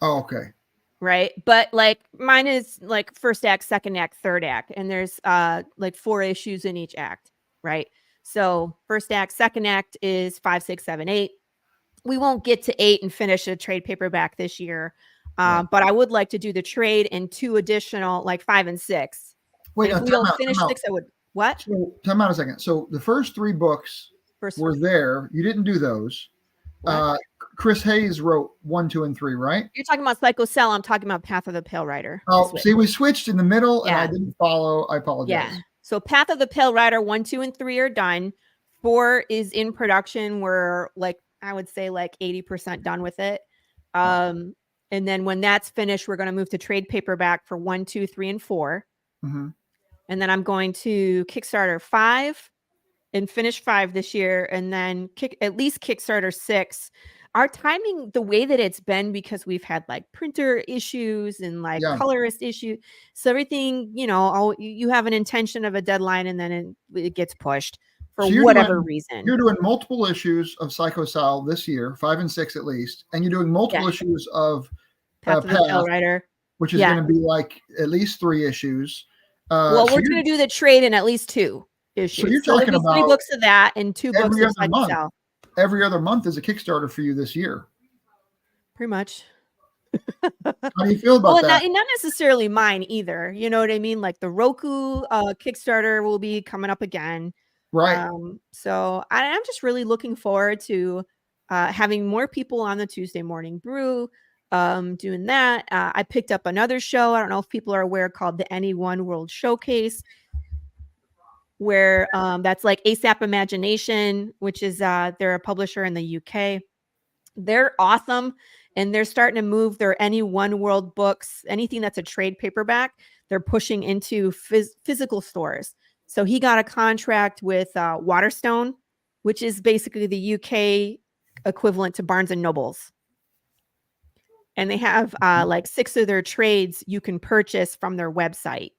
Oh, okay. Right. But like mine is like first act, second act, third act. And there's like 4 issues in each act. Right. So first act, second act is 5, 6, 7, 8. We won't get to 8 and finish a trade paperback this year. But I would like to do the trade and 2 additional, like 5 and 6. Wait, if we don't finish 6, I would. What? So, time out a second. So the first 3 books were there. You didn't do those. Chris Hayes wrote 1, 2, and 3, right? You're talking about Psycho Cell. I'm talking about Path of the Pale Rider. Oh, see, we switched in the middle, and I didn't follow. I apologize. Yeah. So Path of the Pale Rider 1, 2, and 3 are done. 4 is in production. We're like, I would say like 80% done with it. And then when that's finished, we're going to move to trade paperback for 1, 2, 3, and 4. And then I'm going to Kickstarter 5 and finish 5 this year, and then at least Kickstarter 6. Our timing, the way that it's been, because we've had like printer issues and like colorist issue. So everything, you have an intention of a deadline, and then it gets pushed. for So you're whatever doing- reason. You're doing multiple issues of Psycho Sal this year, 5 and 6 at least, and you're doing multiple issues of Path of the Tail Rider. which is going to be like at least 3 issues. Well, so we're going to do the trade in at least 2 issues. So you're there'll talking be about 3 books of that and 2 books every of other Psycho month. Sal. Every other month is a Kickstarter for you this year. Pretty much. How do you feel about that? Not necessarily mine either. You know what I mean? Like the Roku Kickstarter will be coming up again. Right. So I'm just really looking forward to having more people on the Tuesday Morning Brew, doing that. I picked up another show. I don't know if people are aware, called the Anyone World Showcase, where that's like ASAP Imagination, which is they're a publisher in the UK. They're awesome. And they're starting to move their Any One World books, anything that's a trade paperback, they're pushing into physical stores. So he got a contract with Waterstone, which is basically the UK equivalent to Barnes and Nobles. And they have like 6 of their trades you can purchase from their website,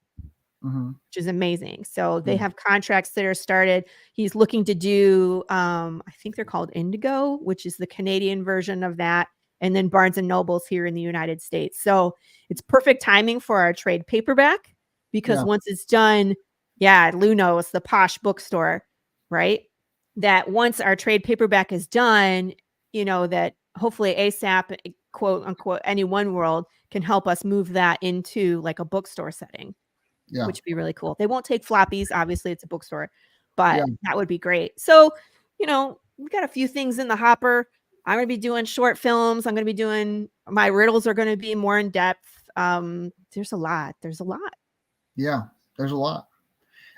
which is amazing. So they have contracts that are started. He's looking to do, I think they're called Indigo, which is the Canadian version of that. And then Barnes and Nobles here in the United States. So it's perfect timing for our trade paperback, because once it's done, Lou knows, the posh bookstore, right? That once our trade paperback is done, you know, that hopefully ASAP, quote unquote, Any One World can help us move that into like a bookstore setting, which would be really cool. They won't take floppies. Obviously, it's a bookstore, but that would be great. So, you know, we got a few things in the hopper. I'm going to be doing short films. I'm going to be doing, my riddles are going to be more in depth. There's a lot. Yeah, there's a lot.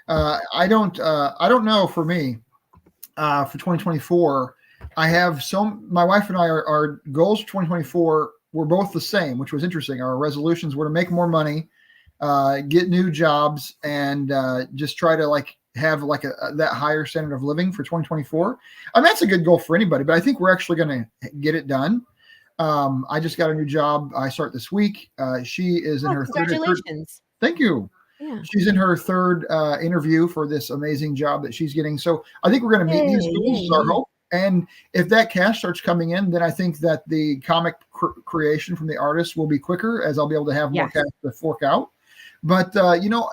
I don't know for me, for 2024, I have my wife and I, our goals for 2024 were both the same, which was interesting. Our resolutions were to make more money, get new jobs, and just try to like have like that higher standard of living for 2024. And that's a good goal for anybody, but I think we're actually going to get it done. I just got a new job. I start this week. She is in her congratulations. Thank you. Yeah. She's in her 3rd interview for this amazing job that she's getting. So I think we're going to meet these goals, is our hope. And if that cash starts coming in, then I think that the comic creation from the artist will be quicker, as I'll be able to have more cash to fork out. But, you know,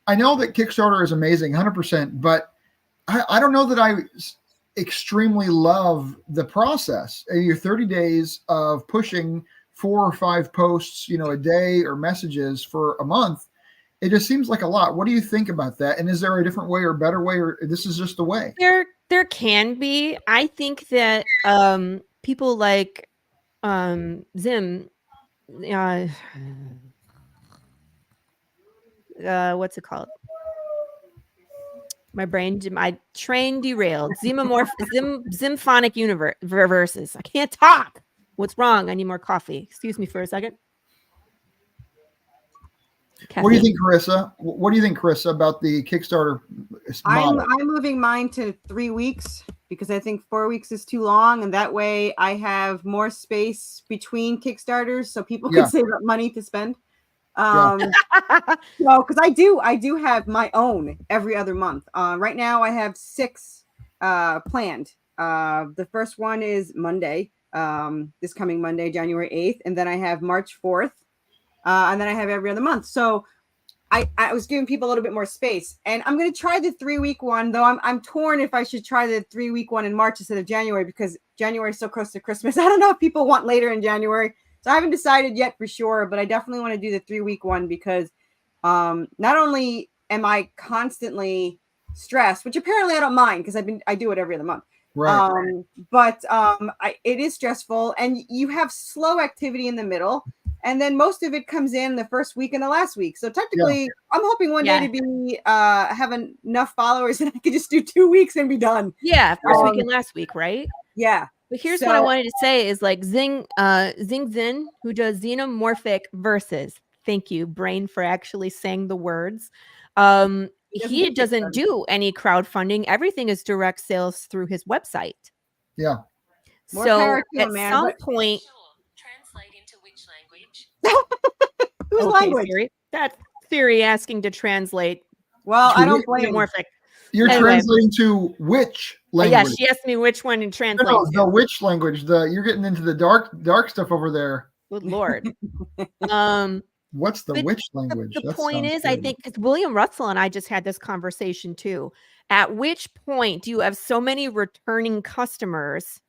I know that Kickstarter is amazing, 100%, but I don't know that I extremely love the process. Your 30 days of pushing 4 or 5 posts, you know, a day, or messages for a month, it just seems like a lot. What do you think about that? And is there a different way or a better way, or this is just the way? There can be. I think that people like Zim, what's it called? My train derailed. Zymphonic universes. I can't talk. What's wrong? I need more coffee. Excuse me for a second. What do you think, Carissa? What do you think, Carissa, about the Kickstarter model? I'm moving mine to 3 weeks because I think 4 weeks is too long, and that way I have more space between Kickstarters so people can save up money to spend. So because I do have my own every other month. Right now I have 6 planned. The first one is Monday, this coming Monday, January 8th, and then I have March 4th. And then I have every other month. So I was giving people a little bit more space, and I'm going to try the 3-week one, though I'm torn if I should try the 3-week one in March instead of January, because January is so close to Christmas. I don't know if people want later in January. So I haven't decided yet for sure, but I definitely want to do the 3-week one because not only am I constantly stressed, which apparently I don't mind because I do it every other month. Right. But it is stressful, and you have slow activity in the middle. And then most of it comes in the first week and the last week. So technically, I'm hoping one day to be have enough followers and I could just do 2 weeks and be done. Yeah, first week and last week, right? Yeah. But here's what I wanted to say is like Zing Zin, who does Xenomorphic Versus. Thank you, Brain, for actually saying the words. He doesn't do any crowdfunding. Everything is direct sales through his website. Yeah. So at some point. Translate into which language? Whose language? Siri. That's Siri asking to translate. Well, I don't blame Xenomorphic. You're Anyway. translating to which language? Yeah, she asked me which one to translate. No, to. the which language? You're getting into the dark stuff over there. Good Lord. What's the But which language? The That point sounds is, I good. think, because William Russell and I just had this conversation too. At which point do you have so many returning customers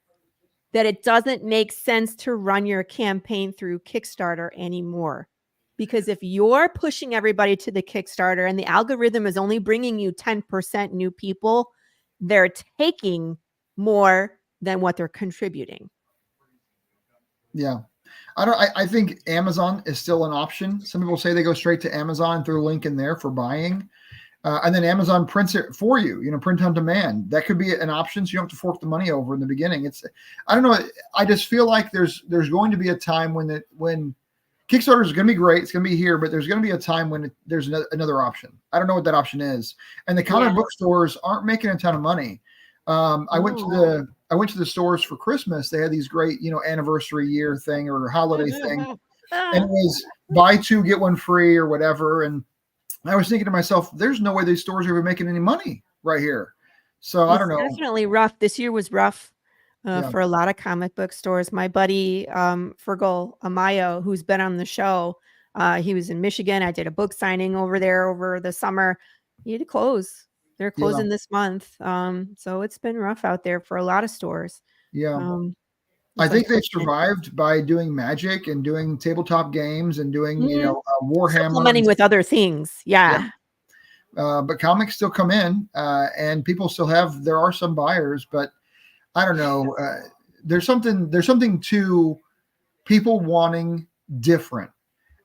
that it doesn't make sense to run your campaign through Kickstarter anymore? Because if you're pushing everybody to the Kickstarter and the algorithm is only bringing you 10% new people, they're taking more than what they're contributing. Yeah. I think Amazon is still an option. Some people say they go straight to Amazon through a link in there for buying. And then Amazon prints it for you, print on demand. That could be an option. So you don't have to fork the money over in the beginning. I don't know. I just feel like there's going to be a time when Kickstarter is going to be great. It's going to be here, but there's going to be a time when there's another option. I don't know what that option is. And the comic book stores aren't making a ton of money. I went to the stores for Christmas. They had these great, anniversary year thing or holiday thing. And it was buy two, get one free or whatever. And I was thinking to myself, there's no way these stores are even making any money right here. So I don't know. Definitely rough. This year was rough for a lot of comic book stores. My buddy, Fergal Amayo, who's been on the show, he was in Michigan. I did a book signing over there over the summer. He had to close. They're closing this month. So it's been rough out there for a lot of stores. Yeah. I think they've survived by doing Magic and doing tabletop games and doing, Warhammer. Supplementing with other things. Yeah. But comics still come in and people still there are some buyers, but I don't know. There's something to people wanting different.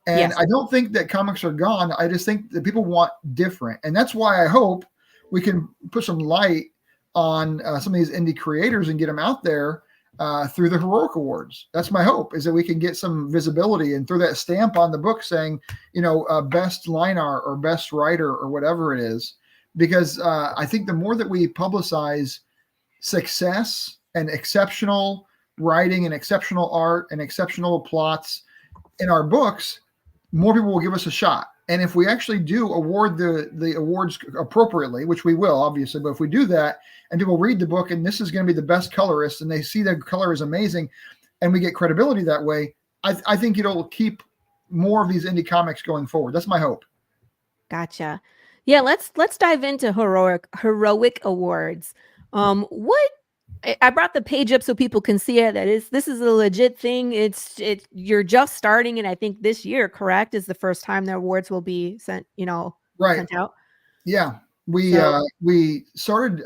And I don't think that comics are gone. I just think that people want different. And that's why I hope we can put some light on some of these indie creators and get them out there through the Heroic Awards. That's my hope, is that we can get some visibility and throw that stamp on the book saying, best line art or best writer or whatever it is. Because I think the more that we publicize success and exceptional writing and exceptional art and exceptional plots in our books, more people will give us a shot. And if we actually do award the awards appropriately, which we will, obviously, but if we do that and people read the book and this is going to be the best colorist and they see the color is amazing and we get credibility that way, I think it'll keep more of these indie comics going forward. That's my hope. Gotcha. Yeah, let's dive into Heroic Awards. I brought the page up so people can see it. This is a legit thing. You're just starting, and I think this year, correct, is the first time the awards will be sent out. Yeah, we started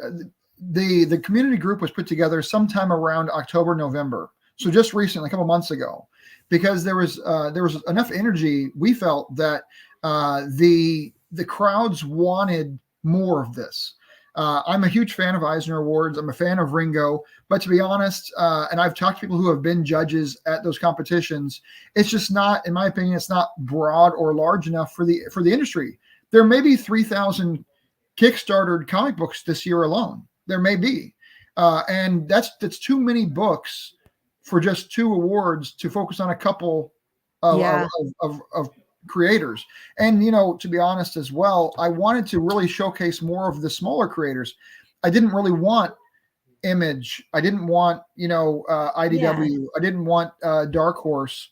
the community group was put together sometime around October, November. So just recently, a couple months ago, because there was enough energy. We felt that the crowds wanted more of this. I'm a huge fan of Eisner Awards. I'm a fan of Ringo, but to be honest, and I've talked to people who have been judges at those competitions, it's just not, in my opinion, it's not broad or large enough for the industry. There may be 3,000 Kickstarter comic books this year alone. There may be, and that's too many books for just 2 awards to focus on a couple of creators. And to be honest as well, I wanted to really showcase more of the smaller creators. I didn't really want Image. I didn't want IDW. I didn't want Dark Horse.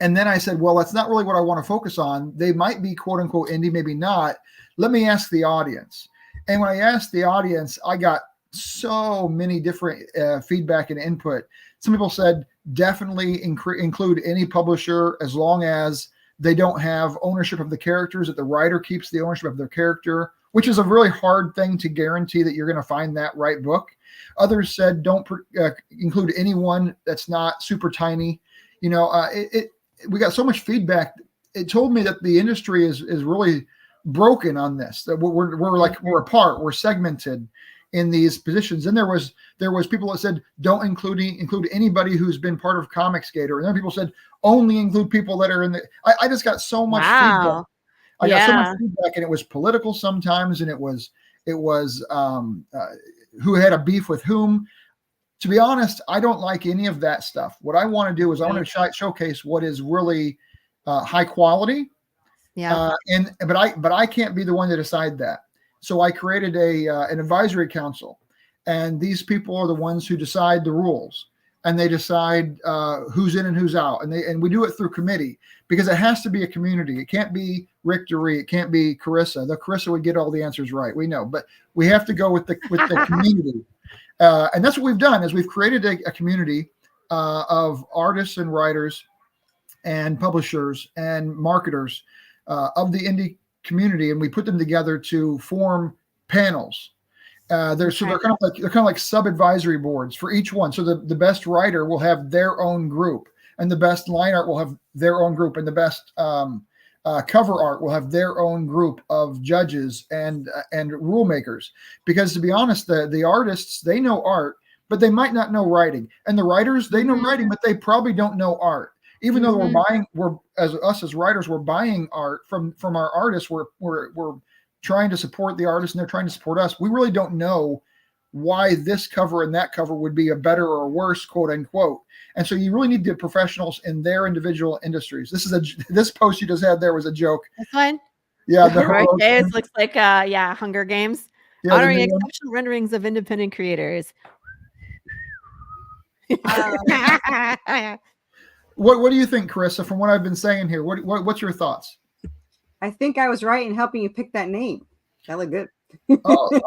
And then I said, well, that's not really what I want to focus on. They might be quote unquote indie, maybe not. Let me ask the audience. And when I asked the audience, I got so many different feedback and input. Some people said definitely include any publisher as long as they don't have ownership of the characters, that the writer keeps the ownership of their character, which is a really hard thing to guarantee that you're going to find that right book. Others said don't include anyone that's not super tiny. We got so much feedback. It told me that the industry is really broken on this, that we're apart, we're segmented in these positions. And there was people that said don't include anybody who's been part of Comicsgator, and then people said only include people that are in the. I just got so much feedback. I got so much feedback, and it was political sometimes, and it was who had a beef with whom. To be honest, I don't like any of that stuff. What I want to do is I want to showcase what is really high quality. Yeah. But I can't be the one to decide that. So I created an advisory council, and these people are the ones who decide the rules, and they decide who's in and who's out, and we do it through committee, because it has to be a community. It can't be Rick Duree. It can't be Carissa. The Carissa would get all the answers right. We know, but we have to go with the community. And that's what we've done, is we've created a community of artists and writers and publishers and marketers of the indie community, and we put them together to form panels. They're kind of like sub-advisory boards for each one. So the best writer will have their own group, and the best line art will have their own group, and the best cover art will have their own group of judges and rule makers. Because to be honest, the artists, they know art, but they might not know writing, and the writers, they know writing, but they probably don't know art. Even though we're as writers, we're buying art from our artists. We're trying to support the artists, and they're trying to support us. We really don't know why this cover and that cover would be a better or worse, quote unquote. And so you really need the professionals in their individual industries. This post you just had there was a joke. This one? Yeah. Right. It looks like Hunger Games. Yeah, honoring exceptional renderings of independent creators. What do you think, Carissa, from what I've been saying here? What's your thoughts? I think I was right in helping you pick that name. That looked good. Oh,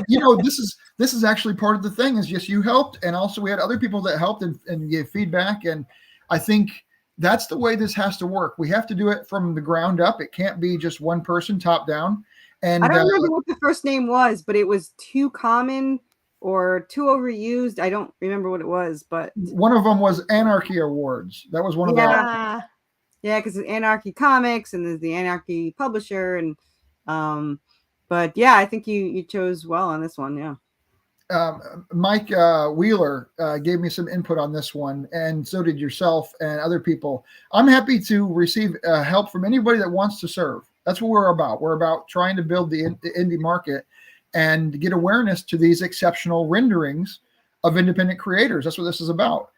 you know, this is actually part of the thing, is just you helped, and also we had other people that helped and gave feedback, and I think that's the way this has to work. We have to do it from the ground up. It can't be just one person top down. And I don't remember what the first name was, but it was too common or too overused. I don't remember what it was, but one of them was Anarchy Awards. That was one of them. Yeah, because it's Anarchy Comics and there's the Anarchy publisher, and but yeah, I think you chose well on this one. Yeah. Mike Wheeler gave me some input on this one, and so did yourself and other people. I'm happy to receive help from anybody that wants to serve. That's what we're about. We're about trying to build the indie market and get awareness to these exceptional renderings of independent creators. That's what this is about.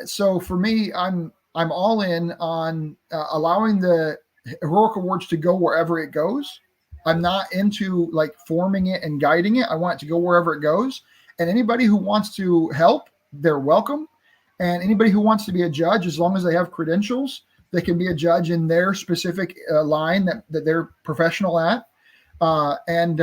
So for me, I'm all in on allowing the Heroic Awards to go wherever it goes. I'm not into like forming it and guiding it. I want it to go wherever it goes. And anybody who wants to help, they're welcome. And anybody who wants to be a judge, as long as they have credentials, they can be a judge in their specific line that they're professional at. I mean,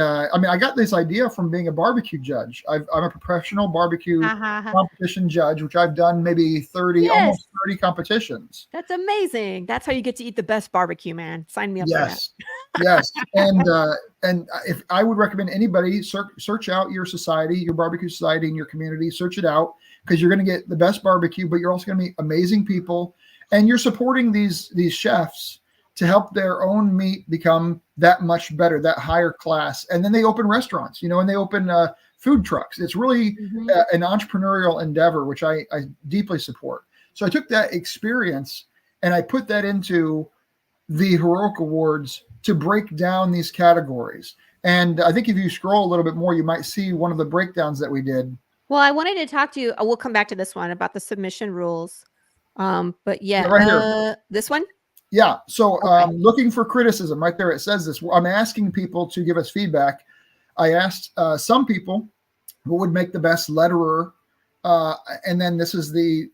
I got this idea from being a barbecue judge. I'm a professional barbecue competition judge, which I've done maybe almost 30 competitions. That's amazing. That's how you get to eat the best barbecue, man. Sign me up for that. Yes. And if I would recommend anybody search out your society, your barbecue society in your community, search it out, because you're going to get the best barbecue, but you're also going to meet amazing people, and you're supporting these chefs to help their own meat become that much better, that higher class. And then they open restaurants, and they open food trucks. It's really an entrepreneurial endeavor, which I deeply support. So I took that experience and I put that into the Heroic Awards to break down these categories. And I think if you scroll a little bit more, you might see one of the breakdowns that we did. Well, I wanted to talk to you. We'll come back to this one about the submission rules. But Right here. This one? Yeah. So looking for criticism right there. It says this. I'm asking people to give us feedback. I asked some people who would make the best letterer. And then this is the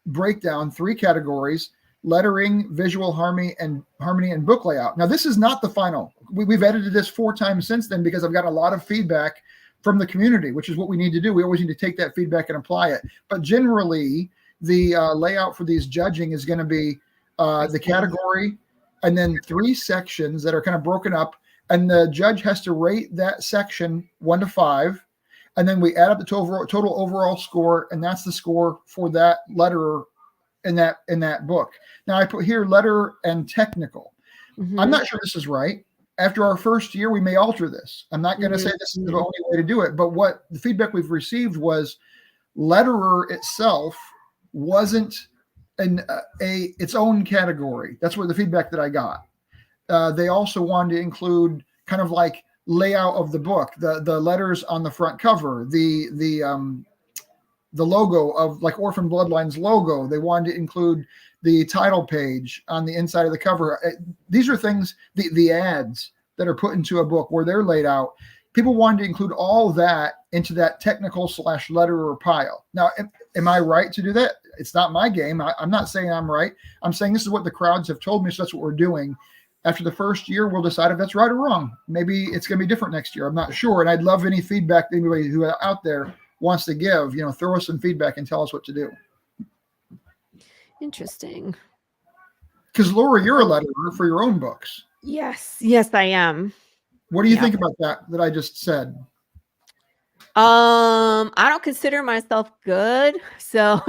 breakdown, 3 categories: lettering, visual harmony, and book layout. Now, this is not the final. We've edited this 4 times since then, because I've got a lot of feedback from the community, which is what we need to do. We always need to take that feedback and apply it. But generally, the layout for these judging is going to be the category, and then 3 sections that are kind of broken up, and the judge has to rate that section 1 to 5, and then we add up the total overall score, and that's the score for that letterer in that book. Now I put here letter and technical. I'm not sure this is right. After our first year, we may alter this. I'm not going to say this is the only way to do it, but what the feedback we've received was letterer itself wasn't its own category. That's what the feedback that I got. They also wanted to include kind of like layout of the book, the letters on the front cover, the logo of like Orphan Bloodline's logo. They wanted to include the title page on the inside of the cover. These are things, the ads that are put into a book where they're laid out. People wanted to include all of that into that technical / letterer pile. Now, am I right to do that? It's not my game. I'm not saying I'm right. I'm saying this is what the crowds have told me, so that's what we're doing. After the first year, we'll decide if that's right or wrong. Maybe it's going to be different next year. I'm not sure. And I'd love any feedback that anybody who out there wants to give. Throw us some feedback and tell us what to do. Interesting. Because Laurie, you're a letterer for your own books. Yes, I am. What do you think about that I just said? I don't consider myself good, so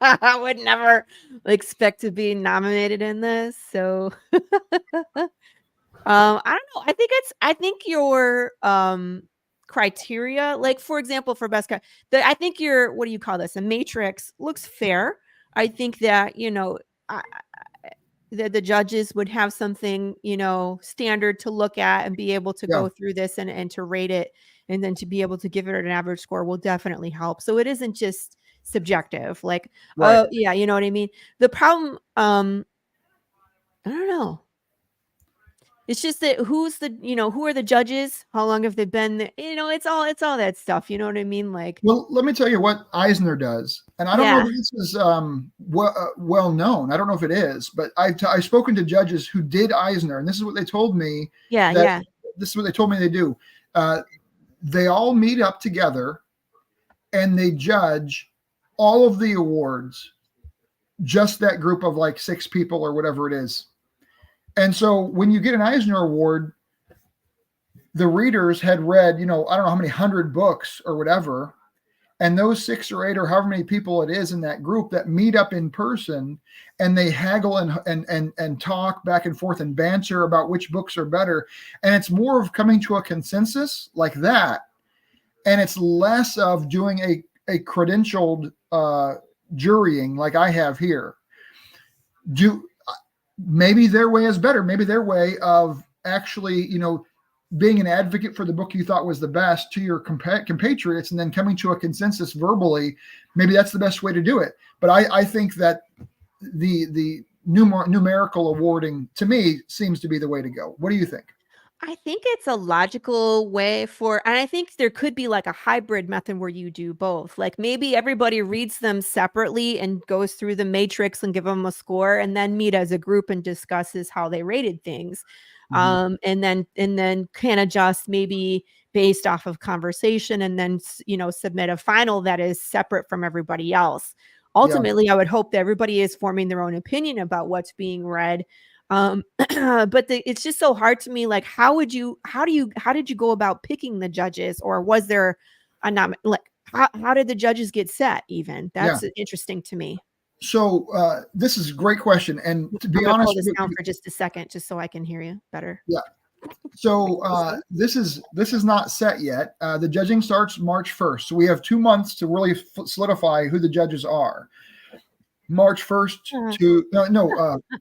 I would never expect to be nominated in this. So I don't know. I think your criteria, like for example, for best I think your, what do you call this? A matrix looks fair. I think that, the judges would have something, standard to look at and be able to go through this and to rate it, and then to be able to give it an average score will definitely help. So it isn't just subjective, like, right. Oh yeah, you know what I mean? The problem, I don't know. It's just that who are the judges? How long have they been there? It's all that stuff. You know what I mean? Like, well, let me tell you what Eisner does. And I don't know if this is well known. I don't know if it is, but I've spoken to judges who did Eisner, and this is what they told me. This is what they told me they do. They all meet up together and they judge all of the awards, just that group of like 6 people or whatever it is. And so when you get an Eisner Award, the readers had read, I don't know how many 100 books or whatever. And those 6 or 8 or however many people it is in that group that meet up in person, and they haggle and talk back and forth and banter about which books are better. And it's more of coming to a consensus like that. And it's less of doing a credentialed jurying like I have here. Maybe their way is better. Maybe their way of actually, being an advocate for the book you thought was the best to your compatriots and then coming to a consensus verbally, maybe that's the best way to do it. But I think that the numerical awarding to me seems to be the way to go. What do you think? I think it's a logical way and I think there could be like a hybrid method where you do both. Like maybe everybody reads them separately and goes through the matrix and give them a score, and then meet as a group and discusses how they rated things. And then can adjust maybe based off of conversation, and then, submit a final that is separate from everybody else. Ultimately, I would hope that everybody is forming their own opinion about what's being read. But it's just so hard to me. Like, how did you go about picking the judges, or was there how did the judges get set even? That's interesting to me. So this is a great question. And to be honest, hold this down for just a second, just so I can hear you better. Yeah. So this is not set yet. The judging starts March 1st. So we have 2 months to really solidify who the judges are. March 1st to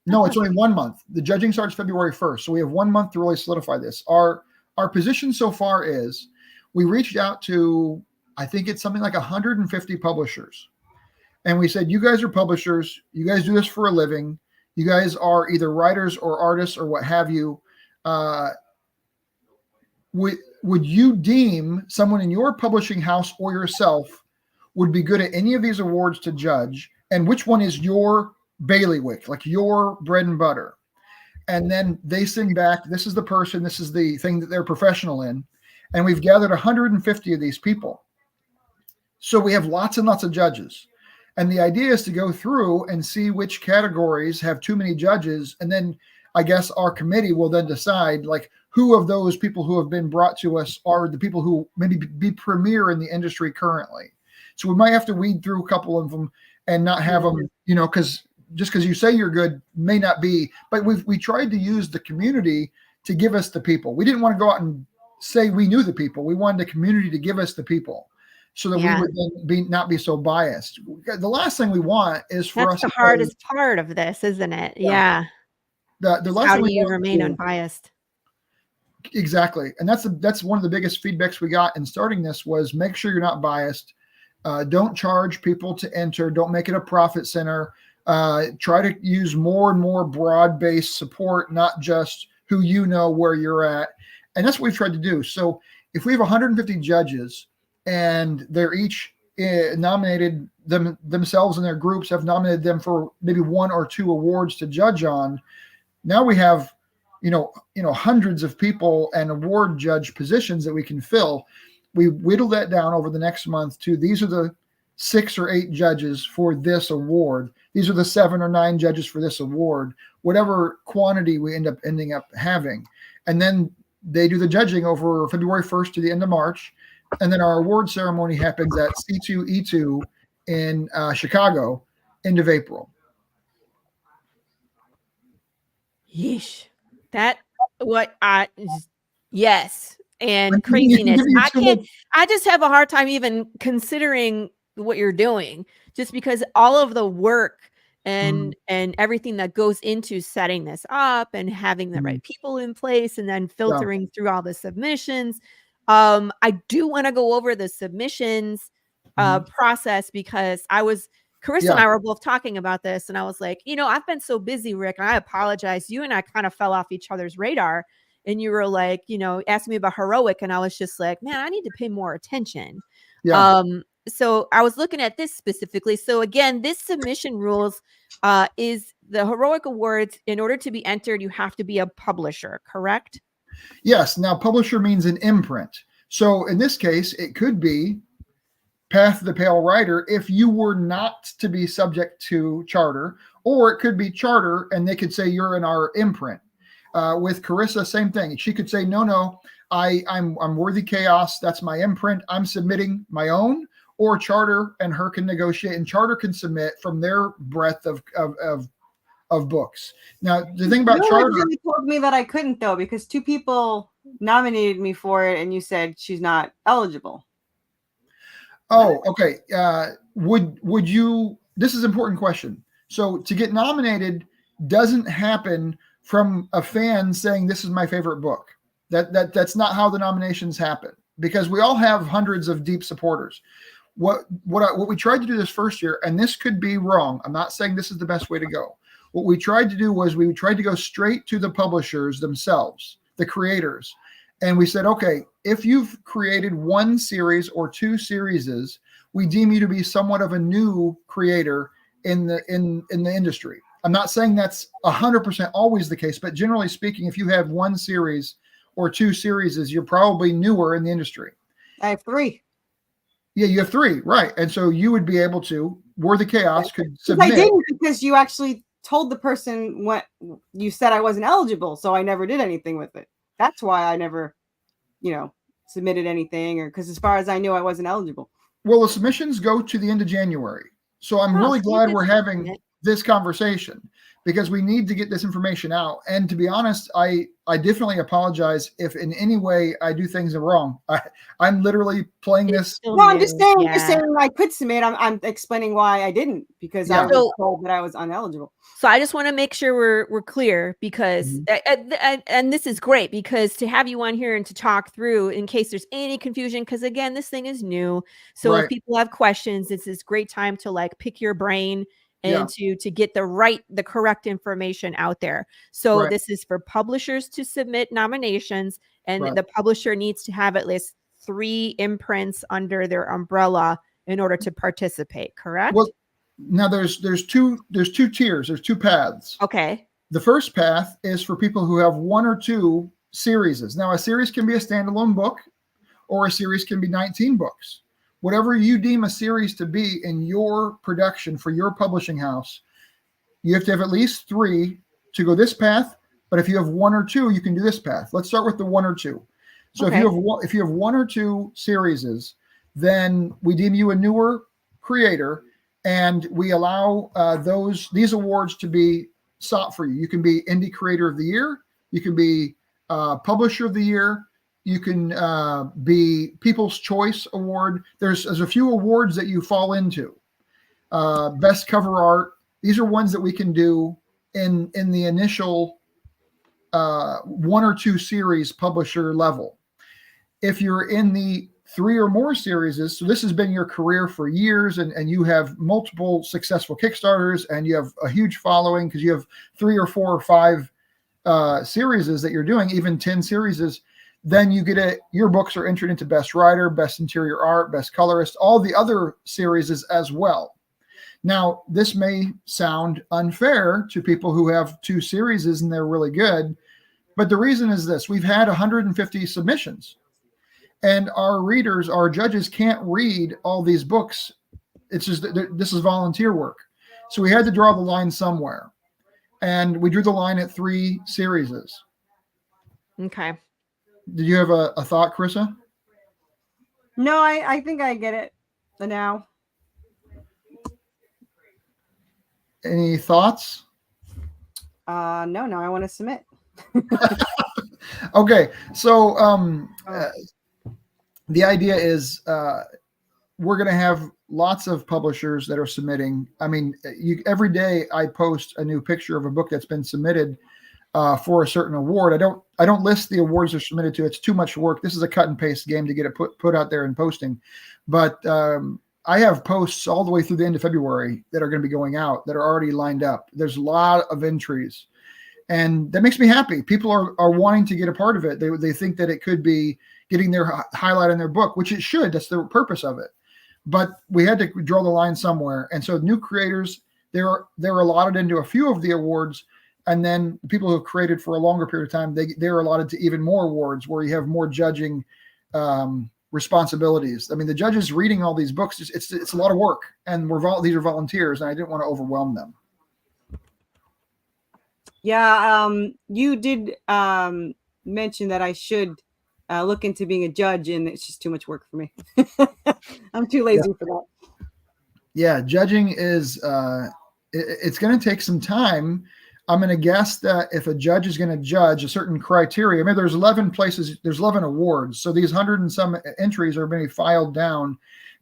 no, it's only 1 month. The judging starts February 1st. So we have 1 month to really solidify this. Our position so far is we reached out to, I think it's something like 150 publishers. And we said, you guys are publishers. You guys do this for a living. You guys are either writers or artists or what have you. Would you deem someone in your publishing house or yourself would be good at any of these awards to judge? And which one is your bailiwick, like your bread and butter? And then they send back, this is the person, this is the thing that they're professional in. And we've gathered 150 of these people. So we have lots and lots of judges. And the idea is to go through and see which categories have too many judges. And then I guess our committee will then decide, like, who of those people who have been brought to us are the people who maybe be premier in the industry currently. So we might have to weed through a couple of them and not have them, because just because you say you're good may not be. But we tried to use the community to give us the people. We didn't want to go out and say we knew the people. We wanted the community to give us the people, so that we would then not be so biased. The last thing we want is for us. That's the hardest part of this, isn't it? Yeah. The last how thing do you remain unbiased? Exactly, and that's one of the biggest feedbacks we got in starting this was make sure you're not biased. Don't charge people to enter. Don't make it a profit center. Try to use more and more broad-based support, not just who you know where you're at. And that's what we've tried to do. So if we have 150 judges and they're each nominated themselves and their groups have nominated them for maybe 1 or 2 awards to judge on, now we have, hundreds of people and award judge positions that we can fill. We whittle that down over the next month to these are the 6 or 8 judges for this award. These are the 7 or 9 judges for this award, whatever quantity we ending up having. And then they do the judging over February 1st to the end of March. And then our award ceremony happens at C2E2 in Chicago, end of April. Yeesh. Yes. And craziness. I just have a hard time even considering what you're doing, just because all of the work and everything that goes into setting this up and having the right people in place and then filtering through all the submissions. I do want to go over the submissions process, because Carissa and I were both talking about this, and I was like, I've been so busy, Rick, and I apologize. You and I kind of fell off each other's radar, and you were like, asking me about Heroic, and I was just like, man, I need to pay more attention. Yeah. So I was looking at this specifically. So again, this submission rules is the Heroic Awards. In order to be entered, you have to be a publisher, correct? Yes. Now, publisher means an imprint. So in this case, it could be Path of the Pale Rider if you were not to be subject to charter, or it could be charter and they could say you're in our imprint. With Carissa, same thing. She could say, no, I'm Worthy Chaos. That's my imprint. I'm submitting my own, or charter and her can negotiate, and charter can submit from their breadth of books. Now, the thing about charter really told me that I couldn't, though, because 2 people nominated me for it and you said she's not eligible. Oh, okay. Would you, this is an important question. So to get nominated doesn't happen from a fan saying this is my favorite book. That's not how the nominations happen, because we all have hundreds of deep supporters. What we tried to do this first year, and this could be wrong, I'm not saying this is the best way to go. What we tried to do was we tried to go straight to the publishers themselves, the creators. And we said, okay, if you've created 1 series or 2 series, we deem you to be somewhat of a new creator in the industry. I'm not saying that's 100% always the case, but generally speaking, if you have 1 series or 2 series, you're probably newer in the industry. I have 3. Yeah, you have 3, right? And so you would be able to. Worthy Chaos could submit. I didn't, because you actually told the person what you said I wasn't eligible, so I never did anything with it. That's why I never, submitted anything, or because as far as I knew, I wasn't eligible. Well, the submissions go to the end of January. So I'm really glad we're having this conversation, because we need to get this information out. And to be honest, I definitely apologize if in any way I do things wrong. I'm literally playing this. Well, I'm just saying, you're saying I could submit. I'm explaining why I didn't, because I was told that I was uneligible. So I just want to make sure we're clear, because and this is great, because to have you on here and to talk through in case there's any confusion, because again, this thing is new. So if people have questions, it's this great time to pick your brain and to get the correct information out there. So this is for publishers to submit nominations, and the publisher needs to have at least 3 imprints under their umbrella in order to participate, correct? Well, now there's 2 tiers, there's 2 paths. Okay. The first path is for people who have 1 or 2 series. Now a series can be a standalone book, or a series can be 19 books. Whatever you deem a series to be in your production for your publishing house, you have to have at least 3 to go this path. But if you have 1 or 2, you can do this path. Let's start with the 1 or 2. So if you have 1 or 2 series, then we deem you a newer creator, and we allow these awards to be sought for you. You can be Indie Creator of the Year. You can be Publisher of the Year. You can be People's Choice Award. There's a few awards that you fall into. Best Cover Art. These are ones that we can do in the initial 1 or 2 series publisher level. If you're in the 3 or more series, so this has been your career for years, and you have multiple successful Kickstarters, and you have a huge following because you have 3 or 4 or 5 series that you're doing, even 10 series, then you get your books are entered into best writer, best interior art, best colorist, all the other series as well. Now, this may sound unfair to people who have 2 series and they're really good, but the reason is this: we've had 150 submissions, and our judges can't read all these books. It's just this is volunteer work, so we had to draw the line somewhere, and we drew the line at 3 series. Okay. Did you have a thought, Carissa? No, I think I get it now. Any thoughts? No, I want to submit. Okay, so the idea is we're going to have lots of publishers that are submitting. I mean, every day I post a new picture of a book that's been submitted for a certain award. I don't list the awards they're submitted to. It's too much work. This is a cut and paste game to get it put out there and posting. But I have posts all the way through the end of February that are going to be going out that are already lined up. There's a lot of entries, and that makes me happy. People are wanting to get a part of it. They think that it could be getting their highlight in their book, which it should. That's the purpose of it. But we had to draw the line somewhere. And so new creators, they're allotted into a few of the awards. And then the people who have created for a longer period of time, they're allotted to even more awards where you have more judging responsibilities. I mean, the judges reading all these books, it's a lot of work, and these are volunteers, and I didn't want to overwhelm them. Yeah, you did mention that I should look into being a judge, and it's just too much work for me. I'm too lazy for that. Yeah, judging is it's going to take some time. I'm going to guess that if a judge is going to judge a certain criteria, I mean, there's 11 places, there's 11 awards. So these 100 and some entries are being filed down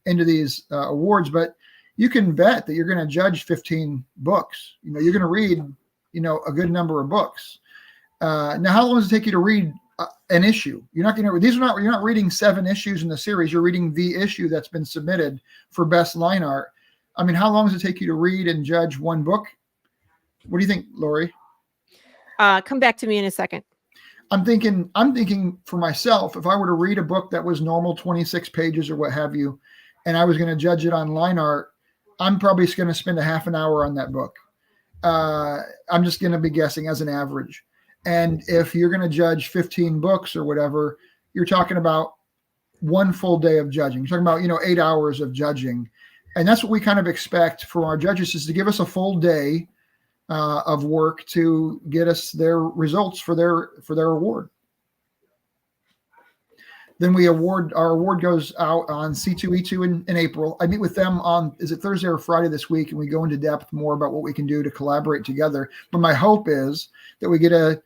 into these awards, but you can bet that you're going to judge 15 books. You're going to read, a good number of books. Now, how long does it take you to read an issue? You're not reading 7 issues in the series. You're reading the issue that's been submitted for best line art. I mean, how long does it take you to read and judge one book? What do you think, Laurie? Come back to me in a second. I'm thinking for myself, if I were to read a book that was normal 26 pages or what have you, and I was going to judge it on line art, I'm probably going to spend a half an hour on that book. I'm just going to be guessing as an average. And if you're going to judge 15 books or whatever, you're talking about one full day of judging. You're talking about, 8 hours of judging. And that's what we kind of expect from our judges, is to give us a full day of work to get us their results for their award. Then our award goes out on C2E2 in April. I meet with them on, is it Thursday or Friday this week? And we go into depth more about what we can do to collaborate together. But my hope is that we get a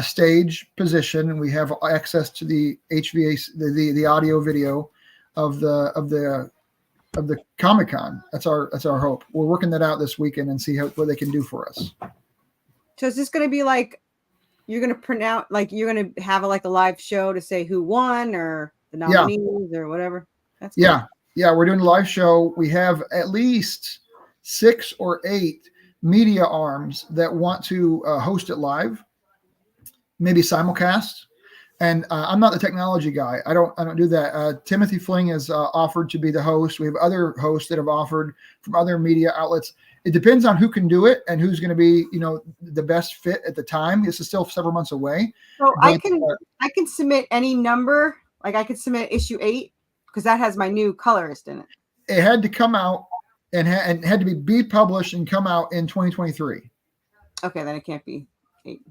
stage position and we have access to the HVAC, the audio video of the Comic-Con. That's our hope. We're working that out this weekend and see what they can do for us. So is this going to be like, you're going to print out, like you're going to have a live show to say who won or the nominees or whatever? That's cool. Yeah. We're doing a live show. We have at least 6 or 8 media arms that want to host it live, maybe simulcast. And I'm not the technology guy. I don't do that. Timothy Fling has offered to be the host. We have other hosts that have offered from other media outlets. It depends on who can do it and who's going to be, the best fit at the time. This is still several months away. So I can submit any number. Like I could submit issue 8 because that has my new colorist in it. It had to come out and had to be published and come out in 2023. Okay, then it can't be 8.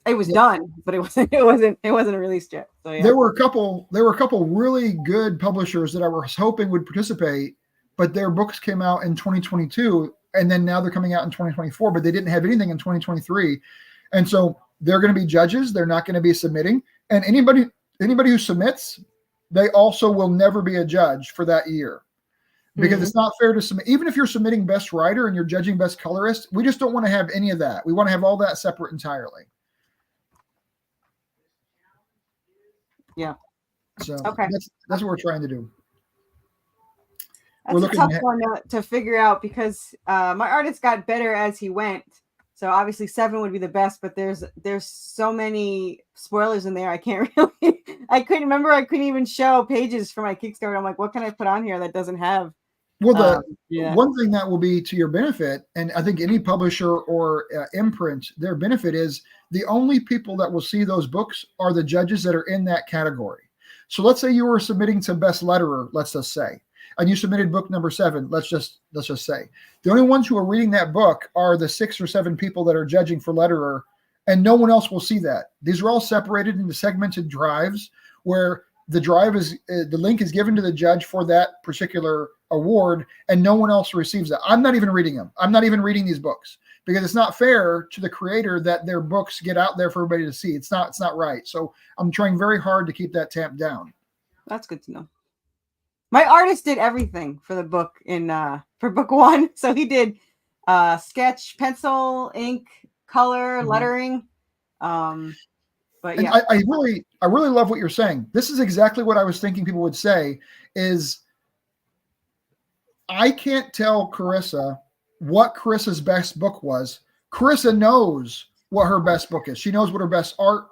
It was done, but it wasn't released yet. So yeah. There were a couple really good publishers that I was hoping would participate, but their books came out in 2022, and then now they're coming out in 2024, but they didn't have anything in 2023. And so they're going to be judges. They're not going to be submitting. And anybody who submits, they also will never be a judge for that year. Because it's not fair to submit. Even if you're submitting best writer and you're judging best colorist, we just don't want to have any of that. We want to have all that separate entirely. Yeah. So okay. That's what we're trying to do. That's a tough one to figure out because my artist got better as he went. So obviously 7 would be the best, but there's so many spoilers in there. I can't really. I couldn't even show pages for my Kickstarter. I'm like, what can I put on here that doesn't have? Well, yeah. one thing that will be to your benefit, and I think any publisher or imprint, their benefit is the only people that will see those books are the judges that are in that category. So let's say you were submitting to best letterer, let's just say, and you submitted book number 7. Let's just say the only ones who are reading that book are the 6 or 7 people that are judging for letterer, and no one else will see that. These are all separated into segmented drives where the drive is the link is given to the judge for that particular award, and no one else receives that. I'm not even reading them. I'm not even reading these books because it's not fair to the creator that their books get out there for everybody to see. It's not right. So I'm trying very hard to keep that tamped down. That's good to know. My artist did everything for the book for book 1. So he did sketch, pencil, ink, color, lettering. But yeah, and I really love what you're saying. This is exactly what I was thinking people would say is I can't tell Carissa what Carissa's best book was. Carissa knows what her best book is. She knows what her best art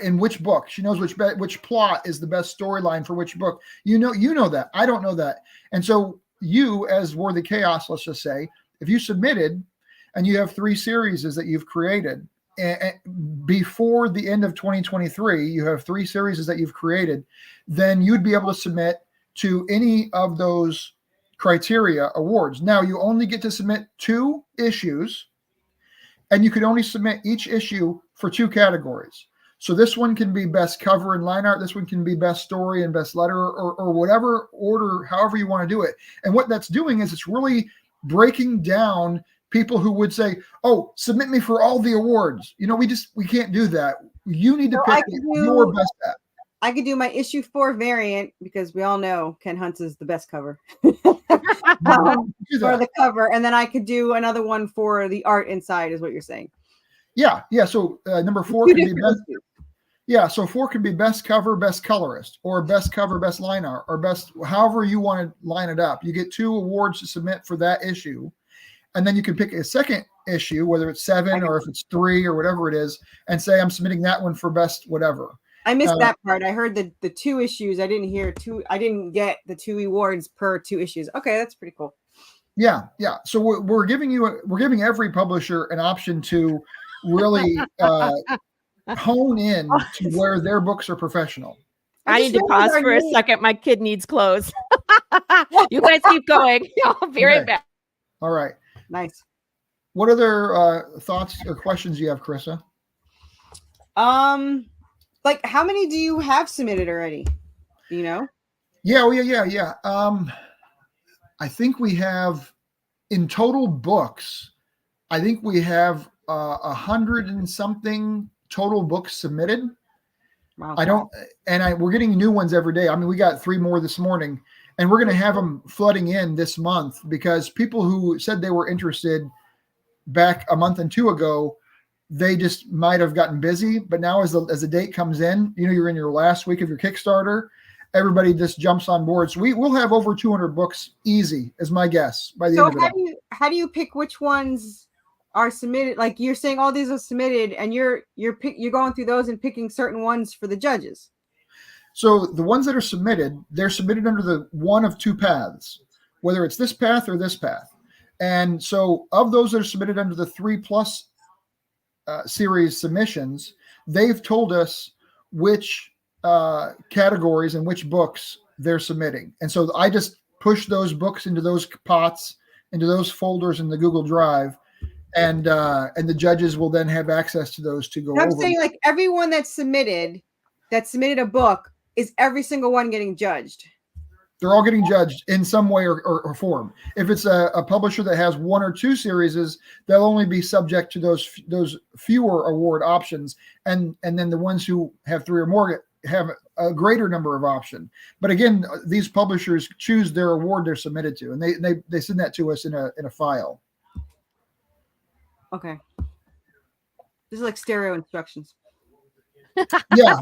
in which book. She knows which plot is the best storyline for which book. You know that. I don't know that. And so you, as Worthy Chaos, let's just say, if you submitted and you have 3 series that you've created, and before the end of 2023, you have 3 series that you've created, then you'd be able to submit to any of those criteria awards. Now you only get to submit 2 issues, and you could only submit each issue for 2 categories. So this one can be best cover and line art. This one can be best story and best letter, or whatever order, however you want to do it. And what that's doing is it's really breaking down people who would say, oh, submit me for all the awards. We can't do that. You need to pick your best at. I could do my issue 4 variant because we all know Ken Hunt's is the best cover for the cover. And then I could do another one for the art inside is what you're saying. Yeah. So number 4 can be best. Yeah. So 4 can be best cover, best colorist, or best cover, best line art, or best, however you want to line it up. You get 2 awards to submit for that issue. And then you can pick a second issue, whether it's 7 or if it's 3 or whatever it is, and say, I'm submitting that one for best whatever. I missed that part. I heard the 2 issues. I didn't hear 2. I didn't get the 2 awards per 2 issues. Okay, that's pretty cool. Yeah. So we're giving every publisher an option to really hone in to where their books are professional. I need to pause for a second. My kid needs clothes. You guys keep going. I'll be right back. All right. Nice. What other thoughts or questions do you have, Carissa? Like how many do you have submitted already? Do you know? Yeah. I think we have in total books. I think we have 100 and something total books submitted. Wow. We're getting new ones every day. I mean, we got 3 more this morning, and we're going to have them flooding in this month because people who said they were interested back a month and 2 ago, they just might have gotten busy. But now as the date comes in, you're in your last week of your Kickstarter, everybody just jumps on board. So we will have over 200 books easy, is my guess, by the end of it. How do you pick which ones are submitted? Like you're saying all these are submitted and you're going through those and picking certain ones for the judges. So the ones that are submitted, they're submitted under the one of 2 paths, whether it's this path or this path. And so of those that are submitted under the 3+ series submissions, they've told us which categories and which books they're submitting. And so I just push those books into those pots, into those folders in the Google Drive, and the judges will then have access to those to go over. I'm saying like everyone that submitted a book, is every single one getting judged? They're all getting judged in some way or form. If it's a publisher that has 1 or 2 series, they'll only be subject to those fewer award options. And then the ones who have 3 or more have a greater number of options. But again, these publishers choose their award they're submitted to, and they send that to us in a file. Okay. This is like stereo instructions. Yeah.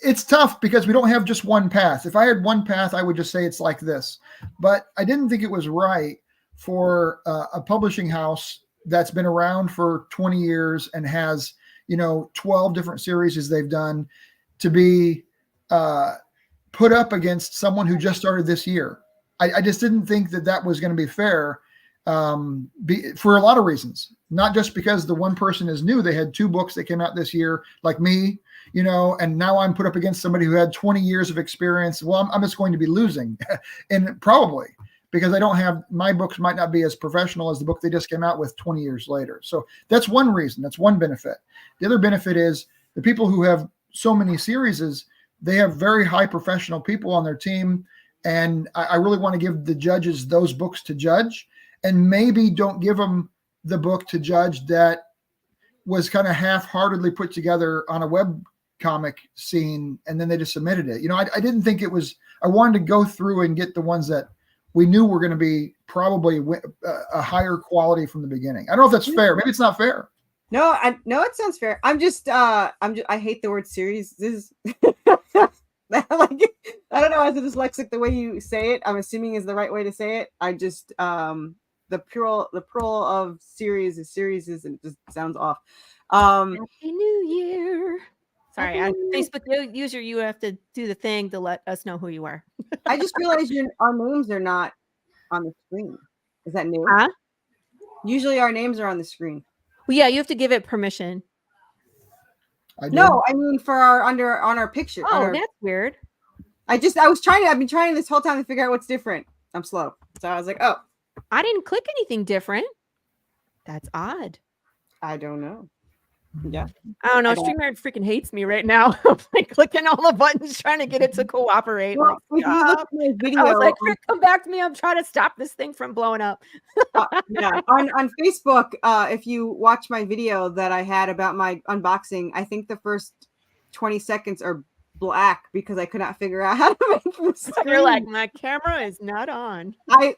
It's tough because we don't have just one path. If I had one path, I would just say it's like this. But I didn't think it was right for a publishing house that's been around for 20 years and has, 12 different series they've done, to be put up against someone who just started this year. I just didn't think that was going to be fair, for a lot of reasons, not just because the one person is new. They had 2 books that came out this year, like me, and now I'm put up against somebody who had 20 years of experience. Well, I'm just going to be losing and probably because I don't have, my books might not be as professional as the book they just came out with 20 years later. So that's one reason. That's one benefit. The other benefit is the people who have so many series, they have very high professional people on their team. And I really want to give the judges those books to judge, and maybe don't give them the book to judge that was kind of half-heartedly put together on a web comic scene, and then they just submitted it. I didn't think it was, I wanted to go through and get the ones that we knew were going to be probably a higher quality from the beginning. I don't know if that's fair. Maybe it's not fair. No, it sounds fair. I hate the word series. This is I don't know, as a dyslexic, the way you say it, I'm assuming is the right way to say it. I just the plural of series is and it just sounds off. Happy New Year. Sorry, on Facebook user, you have to do the thing to let us know who you are. I just realized our names are not on the screen. Is that new? Huh? Usually our names are on the screen. Well, yeah, you have to give it permission. No, I mean for on our picture. Oh, that's weird. I've been trying this whole time to figure out what's different. I'm slow. So I was like, oh. I didn't click anything different. That's odd. I don't know. Yeah. I don't know. StreamYard freaking hates me right now. I'm like clicking all the buttons trying to get it to cooperate. Well, if you look at my video, I was like, Rick, come back to me. I'm trying to stop this thing from blowing up. Yeah. On Facebook, if you watch my video that I had about my unboxing, I think the first 20 seconds are black because I could not figure out how to make the screen. You're like, my camera is not on. I'd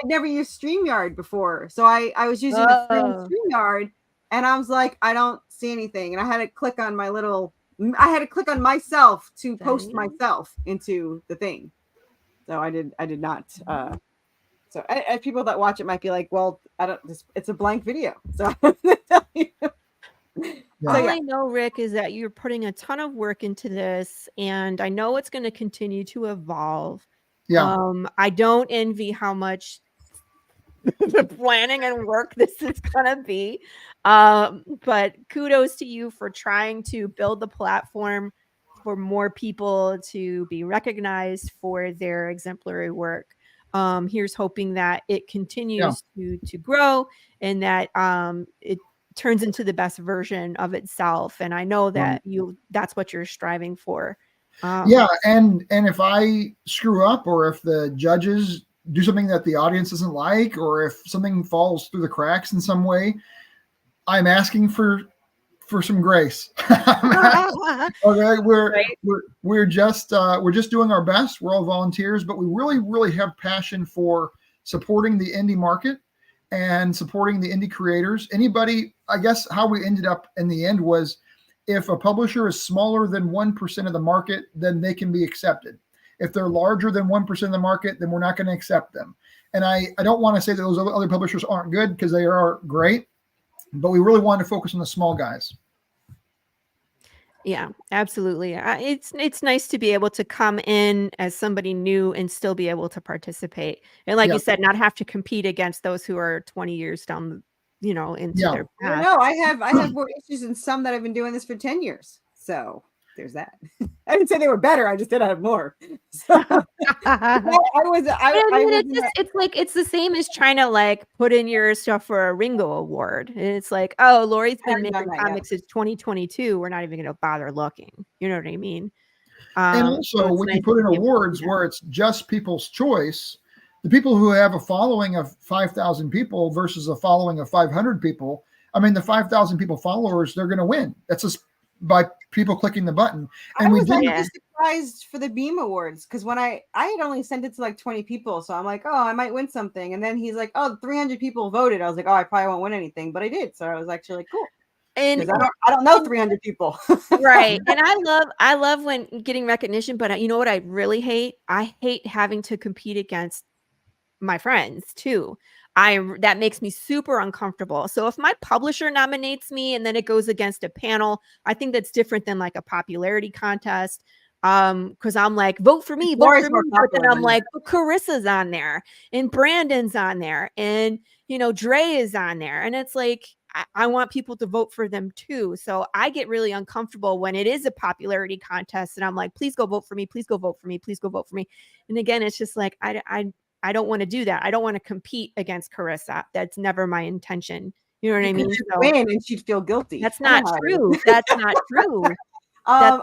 never used StreamYard before. So I was using the free StreamYard. And I was like, I don't see anything. And I had to click on myself to post myself into the thing. So I did not. So people that watch it might be like, well, it's a blank video. So all I know, Rick, is that you're putting a ton of work into this, and I know it's going to continue to evolve. Yeah. I don't envy how much the planning and work this is gonna be, but kudos to you for trying to build the platform for more people to be recognized for their exemplary work. Here's hoping that it continues to grow, and that it turns into the best version of itself. And I know that that's what you're striving for. And if I screw up, or if the judges do something that the audience doesn't like, or if something falls through the cracks in some way, I'm asking for some grace. Okay, we're just doing our best. We're all volunteers, but we really have passion for supporting the indie market and supporting the indie creators. Anybody, I guess how we ended up in the end was, if a publisher is smaller than 1% of the market, then they can be accepted. If they're larger than 1% of the market, then we're not going to accept them. And I don't want to say that those other publishers aren't good, because they are great, but we really want to focus on the small guys. Yeah, absolutely. It's nice to be able to come in as somebody new and still be able to participate. And like you said, not have to compete against those who are 20 years down, into their path. No, I have more issues than some that have been doing this for 10 years. So there's that. I didn't say they were better. I just did have more. So, it's the same as trying to like put in your stuff for a Ringo Award. And it's like, oh, Laurie's been making comics since 2022. We're not even going to bother looking. You know what I mean? And also, when you put in awards where it's just people's choice, the people who have a following of 5,000 people versus a following of 500 people, I mean, the 5,000 people followers, they're going to win. That's just by people clicking the button. And I was surprised for the Beam Awards, because when I had only sent it to like 20 people, so I'm like, oh, I might win something. And then he's like, oh, 300 people voted. I was like, oh, I probably won't win anything, but I did. So I was actually like, cool. And I don't know 300 people. Right. And I love when getting recognition, but you know what I really hate? I hate having to compete against my friends too. that makes me super uncomfortable. So if my publisher nominates me and then it goes against a panel, I think that's different than like a popularity contest. Because I'm like, vote for me, vote for me. But then I'm like, but Carissa's on there and Brandon's on there and Dre is on there. And it's like, I want people to vote for them too. So I get really uncomfortable when it is a popularity contest and I'm like, please go vote for me. Please go vote for me. Please go vote for me. And again, it's just like, I don't want to do that. I don't want to compete against Carissa. That's never my intention. You know what I mean? She'd win and she'd feel guilty. That's not true. That's not true. All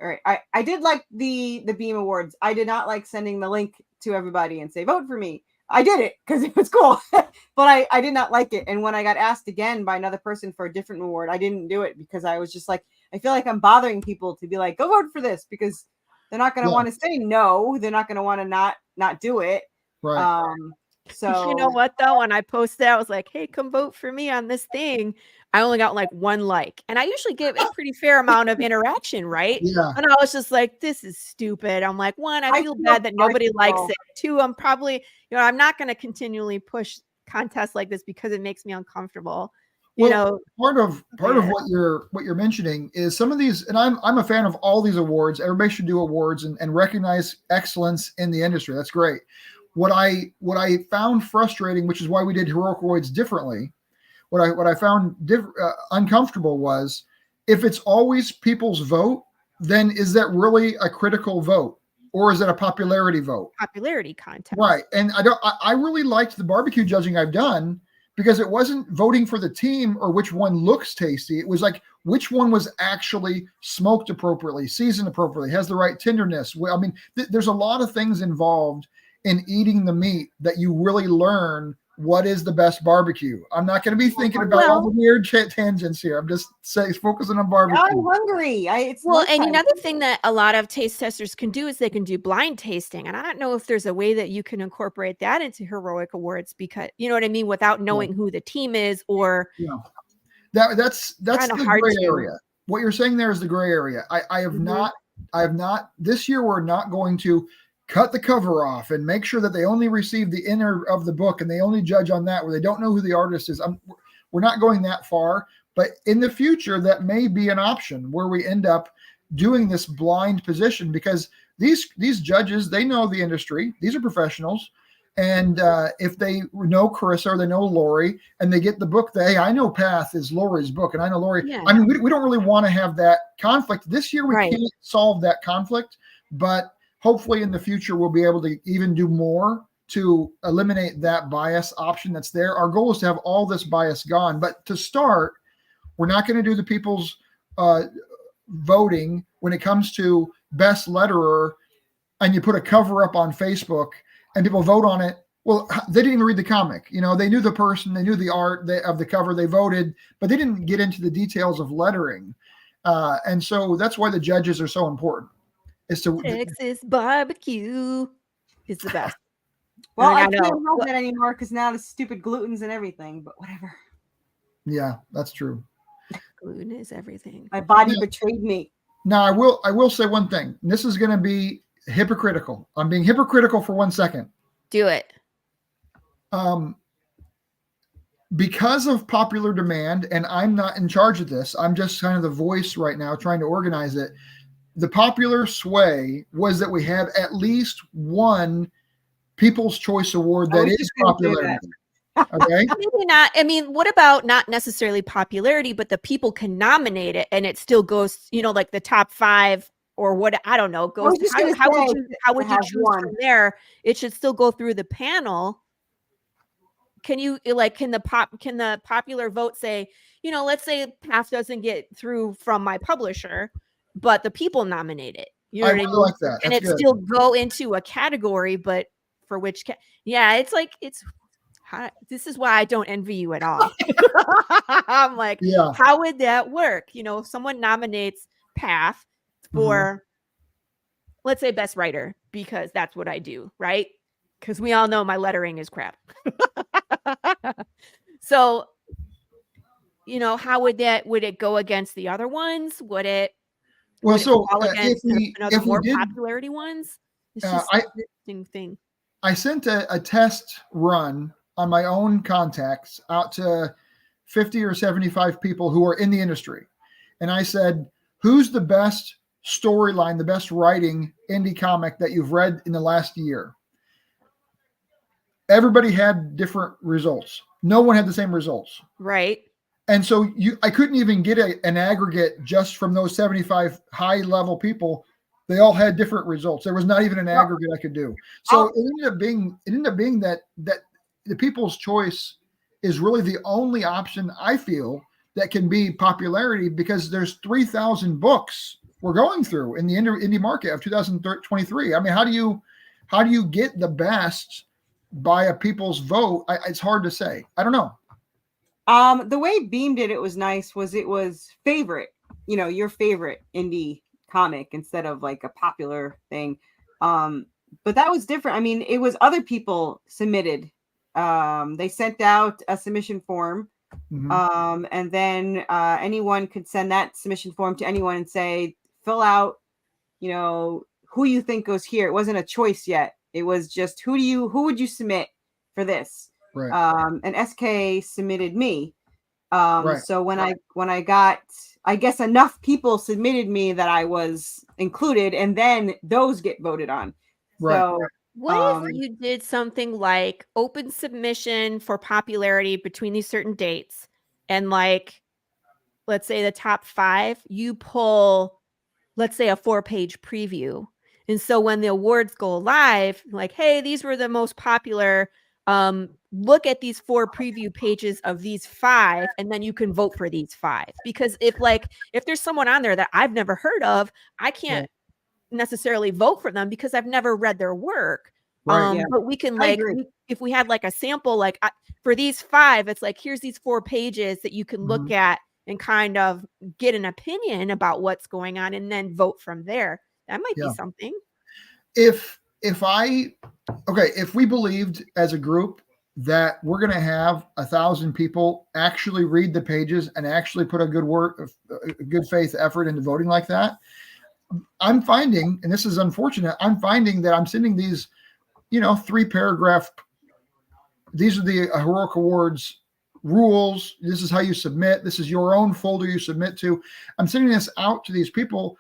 right. I did like the Beam Awards. I did not like sending the link to everybody and say, vote for me. I did it because it was cool, but I did not like it. And when I got asked again by another person for a different award, I didn't do it because I was just like, I feel like I'm bothering people to be like, go vote for this, because they're not going to want to say no. They're not going to want to not do it. Right. So you know what though? When I posted, I was like, hey, come vote for me on this thing. I only got like 1 like, and I usually get a pretty fair amount of interaction, right? Yeah. And I was just like, this is stupid. I'm like, 1, I feel bad that nobody likes it. 2, I'm probably, I'm not going to continually push contests like this because it makes me uncomfortable. Part of what you're mentioning is some of these, and I'm a fan of all these awards. Everybody should do awards and recognize excellence in the industry. That's great. What I found frustrating, which is why we did Heroicoids differently, what I found uncomfortable was, if it's always people's vote, then is that really a critical vote, or is it a popularity vote? Popularity contest, right? And I really liked the barbecue judging I've done, because it wasn't voting for the team or which one looks tasty. It was like which one was actually smoked appropriately, seasoned appropriately, has the right tenderness. I mean, there's a lot of things involved in eating the meat that you really learn what is the best barbecue. I'm not going to be thinking about all the weird tangents here. I'm just focusing on barbecue. I'm hungry. And another thing that a lot of taste testers can do is they can do blind tasting. And I don't know if there's a way that you can incorporate that into Heroic Awards, because you know what I mean, without knowing who the team is, or that's the gray area. What you're saying there is the gray area. I have not this year. We're not going to cut the cover off and make sure that they only receive the inner of the book and they only judge on that, where they don't know who the artist is. We're not going that far, but in the future, that may be an option where we end up doing this blind position, because these judges, they know the industry. These are professionals. And if they know Carissa or they know Laurie and they get the book, I know Path is Laurie's book and I know Laurie. Yeah. I mean, we don't really want to have that conflict. This year, we can't solve that conflict, but hopefully in the future, we'll be able to even do more to eliminate that bias option that's there. Our goal is to have all this bias gone. But to start, we're not going to do the people's voting when it comes to best letterer, and you put a cover up on Facebook and people vote on it. Well, they didn't even read the comic. They knew the person, they knew the art of the cover, they voted, but they didn't get into the details of lettering. And so that's why the judges are so important. Texas barbecue is the best. Well, I can't help it anymore because now the stupid gluten's and everything, but whatever. Yeah, that's true. Gluten is everything. My body betrayed me. Now, I will say one thing. This is going to be hypocritical. I'm being hypocritical for 1 second. Do it. Because of popular demand, and I'm not in charge of this, I'm just kind of the voice right now trying to organize it. The popular sway was that we have at least one People's Choice Award that is popularity. Okay. Maybe not. I mean, what about not necessarily popularity, but the people can nominate it and it still goes, like the top 5 or what, I don't know, goes. How would you choose from there? It should still go through the panel. Can the popular vote say, let's say Path doesn't get through from my publisher, but the people nominate it. You know what I mean? Like that. And it still go into a category, but for which, this is why I don't envy you at all. I'm like, how would that work? If someone nominates Path for, let's say, best writer, because that's what I do, right? Because we all know my lettering is crap. So, how would it go against the other ones? Would it? Well, so if we did popularity ones, it's just an interesting thing. I sent a test run on my own contacts out to 50 or 75 people who are in the industry. And I said, who's the best storyline, the best writing indie comic that you've read in the last year? Everybody had different results. No one had the same results. Right. And so I couldn't even get an aggregate just from those 75 high level people. They all had different results. There was not even an aggregate I could do. So it ended up being that the people's choice is really the only option I feel that can be popularity, because there's 3,000 books we're going through in the indie market of 2023. I mean, how do you get the best by a people's vote? It's hard to say. I don't know. The way Beam did it was nice. It was favorite, your favorite indie comic instead of like a popular thing. But that was different. I mean, it was other people submitted. They sent out a submission form. Mm-hmm. And then anyone could send that submission form to anyone and say, fill out, who you think goes here. It wasn't a choice yet. It was just who would you submit for this? Right. And SK submitted me. Right. So when I got, I guess enough people submitted me that I was included, and then those get voted on. Right. So what if you did something like open submission for popularity between these certain dates, and like, let's say the top 5, you pull, let's say, a 4-page preview. And so when the awards go live, like, hey, these were the most popular, look at these 4 preview pages of these 5, and then you can vote for these 5. Because if there's someone on there that I've never heard of, I can't necessarily vote for them because I've never read their work. Right. But we can if we had like a sample, for these 5, it's like, here's these 4 pages that you can look at and kind of get an opinion about what's going on, and then vote from there. That might be something. If we believed as a group that we're going to have 1,000 people actually read the pages and actually put a good faith effort into voting like that, I'm finding, and this is unfortunate, I'm finding that I'm sending these, 3-paragraph, these are the Heroic Awards rules. This is how you submit. This is your own folder you submit to. I'm sending this out to these people,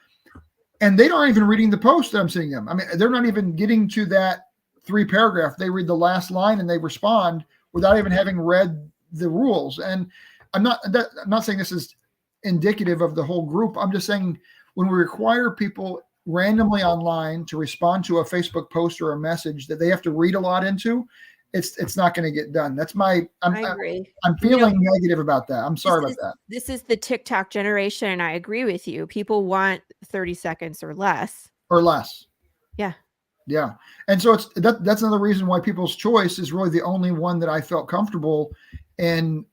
and they aren't even reading the post that I'm sending them. I mean, they're not even getting to that 3-paragraph. They read the last line and they respond without even having read the rules. And I'm not saying this is indicative of the whole group. I'm just saying, when we require people randomly online to respond to a Facebook post or a message that they have to read a lot into, it's not going to get done. That's I agree. I'm feeling negative about that. I'm sorry about that. This is the TikTok generation, and I agree with you. People want 30 seconds or less. Yeah. Yeah. And so that's another reason why People's Choice is really the only one that I felt comfortable in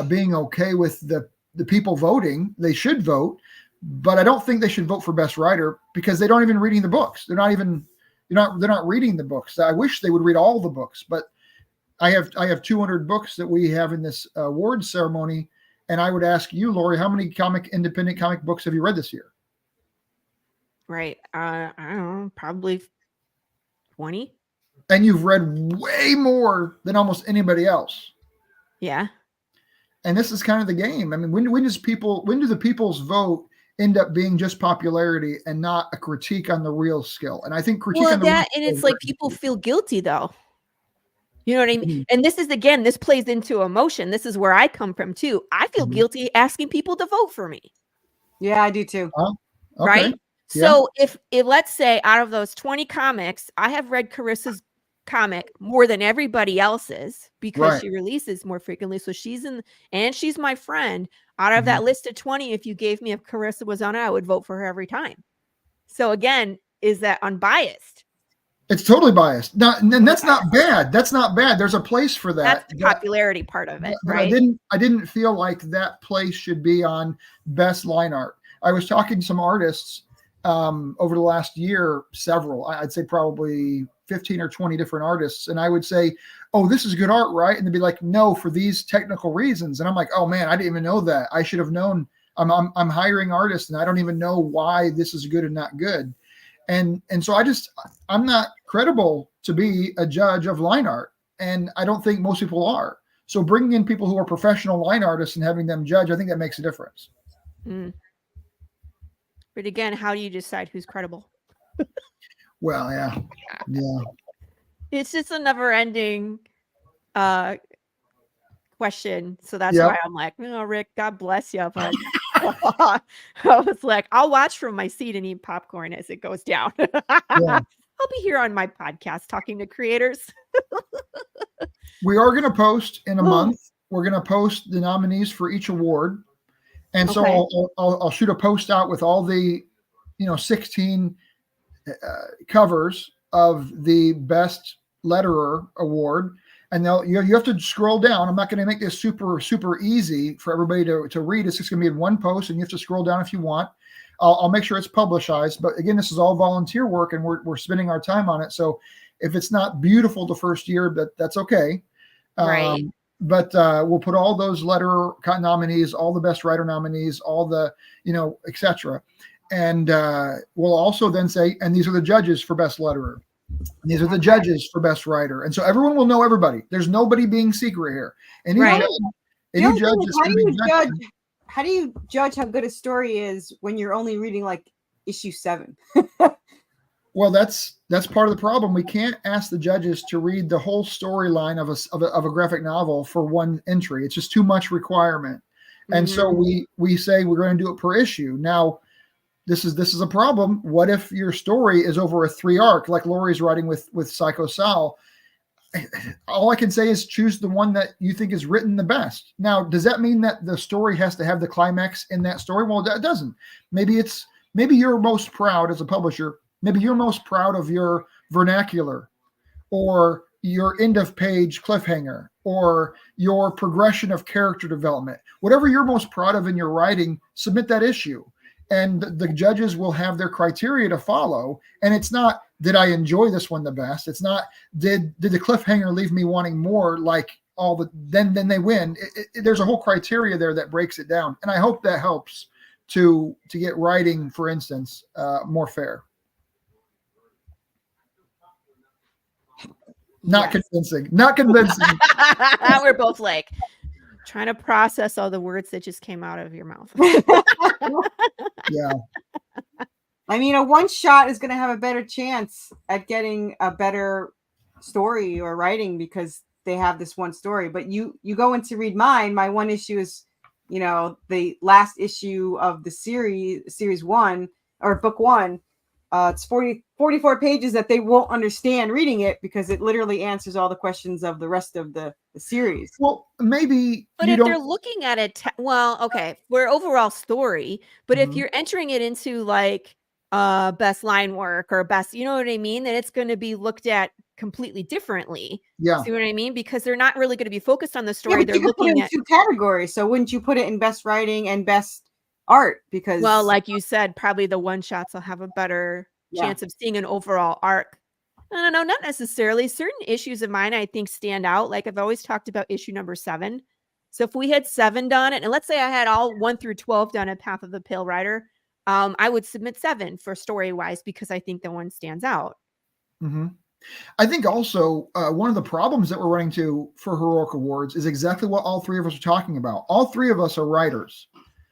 being okay with the people voting. They should vote, but I don't think they should vote for best writer because they don't even reading the books. They're not reading the books. I wish they would read all the books, but I have 200 books that we have in this awards ceremony. And I would ask you, Laurie, how many independent comic books have you read this year? Right. I don't know, probably 20. And you've read way more than almost anybody else. Yeah. And this is kind of the game. I mean, when do the people's vote end up being just popularity and not a critique on the real skill? And I think it's like people feel guilty though. You know what I mean? Mm-hmm. And this is, again, this plays into emotion. This is where I come from too. I feel guilty asking people to vote for me. Yeah, I do too. Okay. Right? Yeah. So if let's say out of those 20 comics, I have read Carissa's comic more than everybody else's because she releases more frequently. So she's my friend. Out of that list of 20, if you gave me if Carissa was on it, I would vote for her every time. So again, is that unbiased? It's totally biased. And that's not bad. That's not bad. There's a place for that. That's the popularity part of it, right? I didn't feel like that place should be on best line art. I was talking to some artists over the last year, several. I'd say probably 15 or 20 different artists. And I would say, oh, this is good art, right? And they'd be like, no, for these technical reasons. And I'm like, oh man, I didn't even know that. I should have known. I'm hiring artists and I don't even know why this is good and not good. And so I'm not credible to be a judge of line art. And I don't think most people are. So bringing in people who are professional line artists and having them judge, I think that makes a difference. Mm. But again, how do you decide who's credible? Well, yeah. It's just a never-ending question. So that's Yep. why I'm like, Rick, God bless you. But I was like, I'll watch from my seat and eat popcorn as it goes down. I'll be here on my podcast talking to creators. We are going to post in a month. We're going to post the nominees for each award. And so I'll shoot a post out with all the, 16 covers of the best letterer award. And you have to scroll down. I'm not going to make this super, super easy for everybody to read. It's just going to be in one post, and you have to scroll down if you want. I'll make sure it's publicized. But again, this is all volunteer work, and we're spending our time on it. So if it's not beautiful the first year, that's okay. Right. But we'll put all those letterer nominees, all the best writer nominees, all the, et cetera. And we'll also then say, and these are the judges for best letterer. And these are the judges for best writer. And so everyone will know everybody. There's nobody being secret here. How do you judge how good a story is when you're only reading like issue 7? Well, that's part of the problem. We can't ask the judges to read the whole storyline of a graphic novel for one entry. It's just too much requirement. And so we say we're going to do it per issue. Now, this is a problem. What if your story is over a 3 arc, like Laurie's writing with Psycho Sal? All I can say is choose the one that you think is written the best. Now, does that mean that the story has to have the climax in that story? Well, it doesn't. Maybe you're most proud as a publisher. Maybe you're most proud of your vernacular, or your end of page cliffhanger, or your progression of character development. Whatever you're most proud of in your writing, submit that issue. And the judges will have their criteria to follow. And it's not, did I enjoy this one the best? It's not, did the cliffhanger leave me wanting more, like then they win. There's a whole criteria there that breaks it down. And I hope that helps to get writing, for instance, more fair. Not convincing. We're both like trying to process all the words that just came out of your mouth. Yeah. I mean, a one shot is going to have a better chance at getting a better story or writing because they have this one story. But you go in to read mine. My one issue is, the last issue of the series 1 or book 1. It's 44 pages that they won't understand reading it because it literally answers all the questions of the rest of the series. Well, maybe. But if they're looking at it, we're overall story. But if you're entering it into like best line work or best, you know what I mean, then it's going to be looked at completely differently. Yeah. See what I mean? Because they're not really going to be focused on the story. Yeah, they're you could looking put it in at 2 categories. So wouldn't you put it in best writing and best art? Because like you said, probably the one shots will have a better chance of seeing an overall arc. No, not necessarily. Certain issues of mine I think stand out. Like I've always talked about issue number 7. So if we had 7 done it, and let's say I had all 1 through 12 done at Path of the Pale Rider, I would submit 7 for story wise because I think the one stands out. Mm-hmm. I think also one of the problems that we're running to for Heroic Awards is exactly what all 3 of us are talking about. All 3 of us are writers.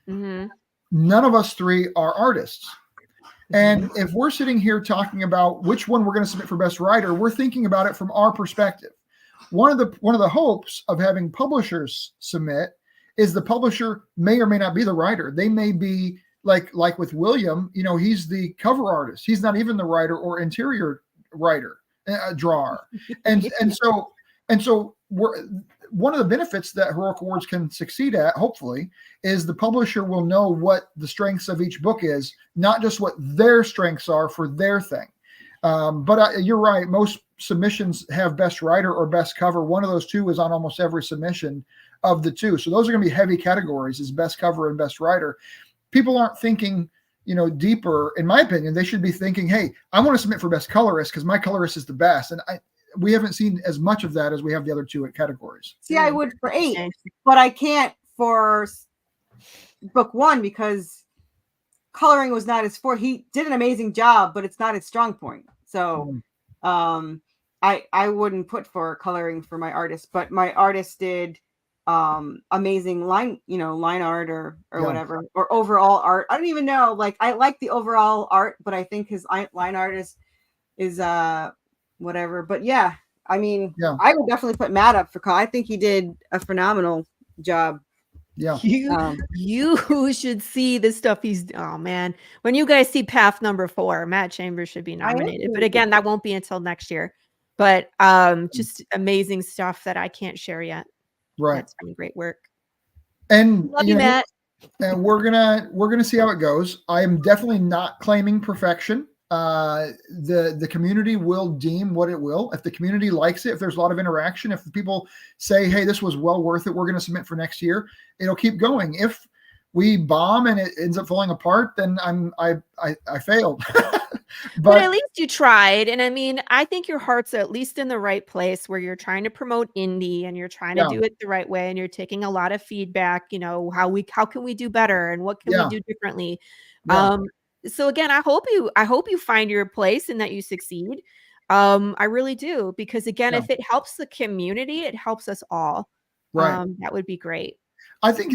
Mm-hmm. None of us 3 are artists. And if we're sitting here talking about which one we're going to submit for best writer, we're thinking about it from our perspective. One of the hopes of having publishers submit is the publisher may or may not be the writer. They may be like with William, he's the cover artist. He's not even the writer or interior writer, drawer. And so one of the benefits that Heroic Awards can succeed at, hopefully, is the publisher will know what the strengths of each book is, not just what their strengths are for their thing. But you're right. Most submissions have best writer or best cover. One of those 2 is on almost every submission of the 2. So those are going to be heavy categories, is best cover and best writer. People aren't thinking, deeper. In my opinion, they should be thinking, hey, I want to submit for best colorist because my colorist is the best. And we haven't seen as much of that as we have the other 2 categories. See, I would for 8, but I can't for book 1 because coloring was not his forte. He did an amazing job, but it's not his strong point. So I wouldn't put for coloring for my artist, but my artist did amazing line art or whatever, or overall art. I don't even know. Like, I like the overall art, but I think his line art is whatever. But yeah, I mean, I would definitely put Matt up for color. I think he did a phenomenal job. Yeah. You should see the stuff he's. Oh man, when you guys see Path number 4, Matt Chambers should be nominated. But again, that won't be until next year. But just amazing stuff that I can't share yet. Right. That's some great work. And love you, Matt. And we're gonna see how it goes. I am definitely not claiming perfection. The community will deem what it will. If the community likes it, if there's a lot of interaction, if the people say, hey, this was well worth it, we're going to submit for next year, it'll keep going. If we bomb and it ends up falling apart, then I failed. But at least you tried. And I mean, I think your heart's at least in the right place where you're trying to promote indie and you're trying to do it the right way. And you're taking a lot of feedback, how can we do better and what can we do differently? So again, I hope you find your place and that you succeed. I really do, because again, if it helps the community, it helps us all. Right. That would be great. I think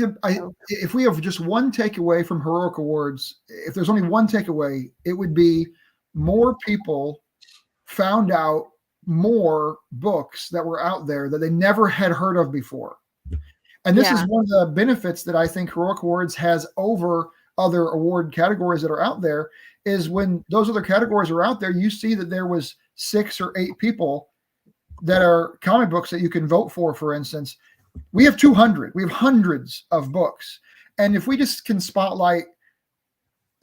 if we have just one takeaway from Heroic Awards, if there's only one takeaway, it would be more people found out more books that were out there that they never had heard of before. And this is one of the benefits that I think Heroic Awards has over other award categories that are out there, is when those other categories are out there, you see that there was 6 or 8 people that are comic books that you can vote for instance. We have 200. We have hundreds of books. And if we just can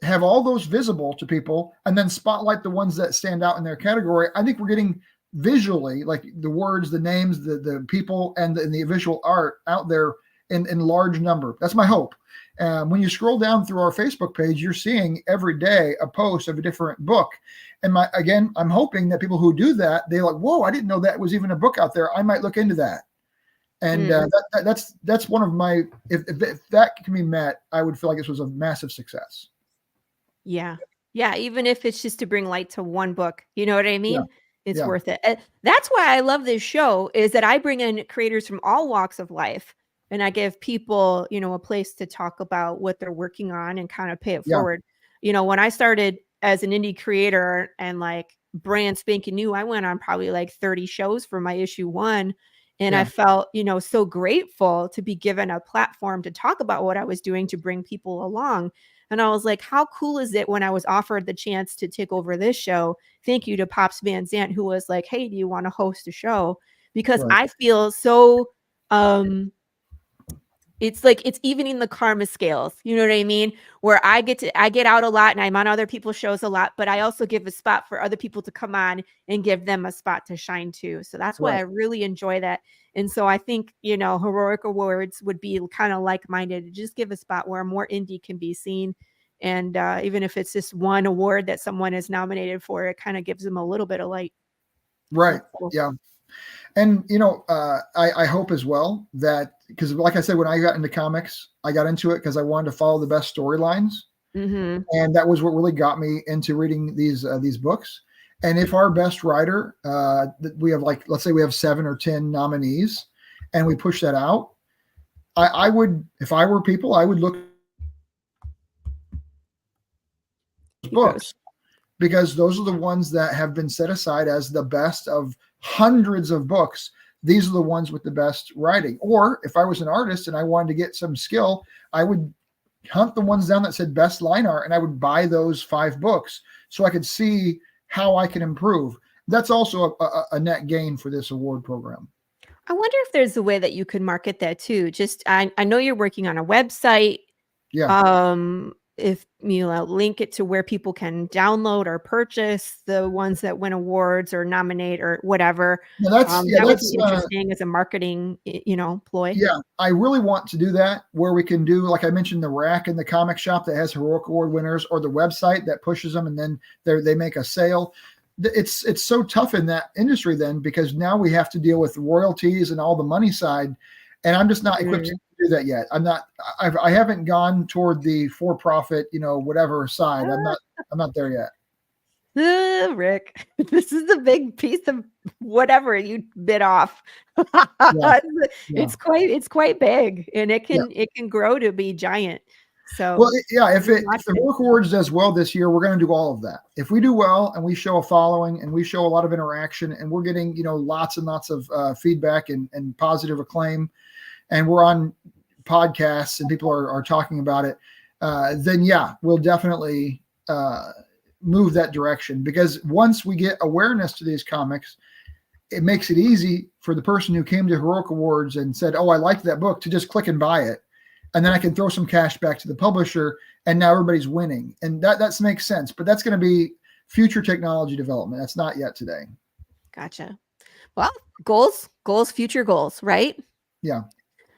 have all those visible to people and then spotlight the ones that stand out in their category, I think we're getting visually, like the words, the names, the people, and the visual art out there in large number. That's my hope. When you scroll down through our Facebook page, you're seeing every day a post of a different book. And I'm hoping that people who do that, they're like, whoa, I didn't know that was even a book out there. I might look into that. And that's one of my, if that can be met, I would feel like this was a massive success. Yeah. Yeah. Even if it's just to bring light to one book, you know what I mean? It's worth it. That's why I love this show, is that I bring in creators from all walks of life. And I give people, a place to talk about what they're working on and kind of pay it forward. When I started as an indie creator and like brand spanking new, I went on probably like 30 shows for my issue 1. And I felt, so grateful to be given a platform to talk about what I was doing to bring people along. And I was like, how cool is it when I was offered the chance to take over this show? Thank you to Pops Van Zandt, who was like, hey, do you want to host a show? Because I feel so, it's like it's evening the karma scales. You know what I mean? Where I get out a lot and I'm on other people's shows a lot, but I also give a spot for other people to come on and give them a spot to shine too. So that's why I really enjoy that. And so I think, Heroic Awards would be kind of like-minded to just give a spot where more indie can be seen. And even if it's just one award that someone is nominated for, it kind of gives them a little bit of light. Right. Yeah. And, I hope as well that, because like I said, when I got into comics, I got into it because I wanted to follow the best storylines. Mm-hmm. And that was what really got me into reading these books. And if our best writer, we have let's say we have 7 or 10 nominees and we push that out, I would, if I were people, I would look at books, because those are the ones that have been set aside as the best of hundreds of books. These are the ones with the best writing. Or if I was an artist and I wanted to get some skill, I would hunt the ones down that said best line art, and I would buy those 5 books so I could see how I can improve. That's also a net gain for this award program. I wonder if there's a way that you could market that too. Just, I know you're working on a website. Yeah. If link it to where people can download or purchase the ones that win awards or nominate or whatever. Yeah, that would be interesting as a marketing, ploy. Yeah, I really want to do that, where we can do, like I mentioned, the rack in the comic shop that has Heroic Award winners, or the website that pushes them and then they make a sale. It's so tough in that industry then, because now we have to deal with royalties and all the money side. And I'm just not equipped do that yet. I haven't gone toward the for-profit, whatever side. I'm not there yet. Rick, this is the big piece of whatever you bit off. Yeah. It's quite big, and it can grow to be giant. So well, if the Heroic Awards does well this year, we're going to do all of that. If we do well and we show a following and we show a lot of interaction and we're getting lots and lots of feedback and positive acclaim, and we're on podcasts and people are talking about it, then we'll definitely move that direction, because once we get awareness to these comics, it makes it easy for the person who came to Heroic Awards and said, oh, I liked that book, to just click and buy it. And then I can throw some cash back to the publisher, and now everybody's winning. And that makes sense, but that's going to be future technology development. That's not yet today. Gotcha. Well, goals, future goals, right? Yeah.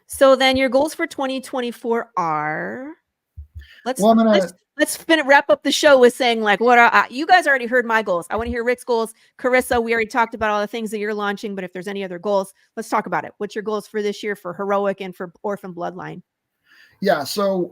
So then your goals for 2024 are, let's wrap up the show with saying, like, what are you guys already heard my goals. I want to hear Rick's goals. Carissa, we already talked about all the things that you're launching, but if there's any other goals, let's talk about it. What's your goals for this year for Heroic and for Orphan Bloodline? Yeah. So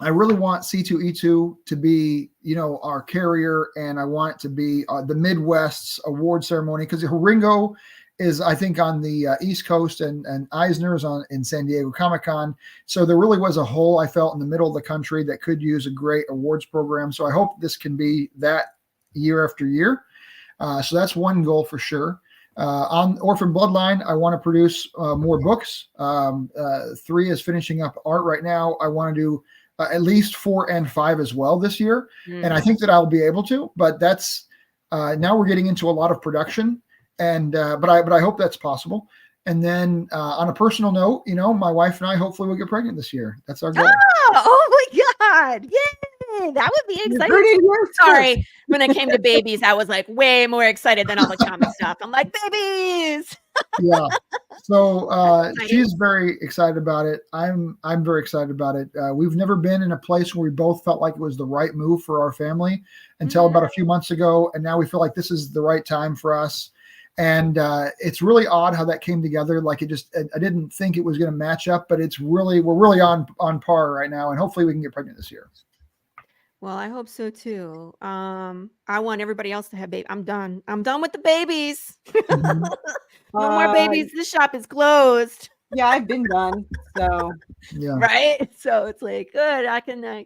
I really want C2E2 to be, our carrier, and I want it to be the Midwest's award ceremony, because Ringo is, I think, on the East Coast, and Eisner's in San Diego Comic-Con. So there really was a hole, I felt, in the middle of the country that could use a great awards program. So I hope this can be that year after year. So that's one goal for sure. On Orphan Bloodline, I want to produce more books. 3 is finishing up art right now. I want to do at least 4 and 5 as well this year. And I think that I'll be able to, but that's now we're getting into a lot of production. And but I hope that's possible. And then on a personal note, my wife and I hopefully will get pregnant this year. That's our goal. Oh my God! Yay! That would be exciting. Sorry, when it came to babies, I was like way more excited than all the comic stuff. I'm like, babies. Yeah. So she's very excited about it. I'm very excited about it. We've never been in a place where we both felt like it was the right move for our family until about a few months ago, and now we feel like this is the right time for us. And it's really odd how that came together. Like I didn't think it was going to match up, but we're really on par right now, and hopefully we can get pregnant this year. Well, I hope so too. I want everybody else to have babies. I'm done with the babies. No more babies. This shop is closed. Yeah, I've been done. So yeah, right. So it's like good. I can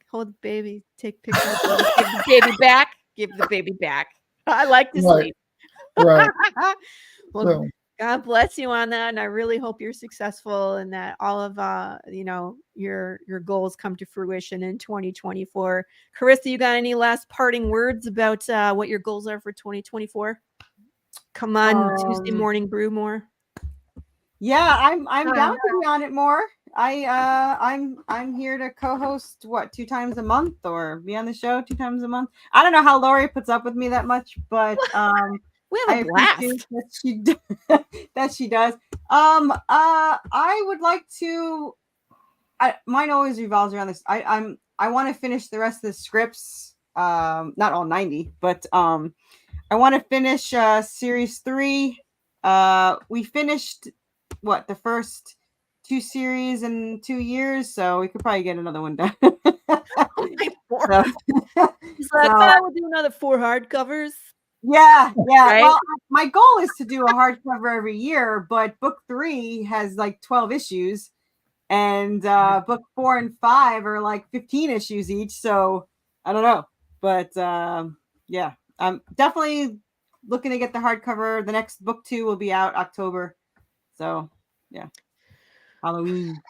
hold the baby, take pictures, give the baby back, give the baby back. I like to sleep. Right. Well, so, God bless you on that, and I really hope you're successful and that all of your goals come to fruition in 2024. Carissa, you got any last parting words about what your goals are for 2024? Come on, Tuesday morning brew more. Yeah, I'm down to be on it more. I'm here to co-host 2 times a month, or be on the show 2 times a month. I don't know how Laurie puts up with me that much, but we have a blast that she does. I would like to. Mine always revolves around this. I want to finish the rest of the scripts. Not all 90, but I want to finish series 3. We finished the first 2 series in 2 years, so we could probably get another one done. He's like, we'll do another 4 hardcovers. Yeah. Right? Well, my goal is to do a hardcover every year, but book 3 has 12 issues, and book 4 and 5 are 15 issues each. So I don't know, but yeah, I'm definitely looking to get the hardcover. The next book 2 will be out October. So yeah, Halloween.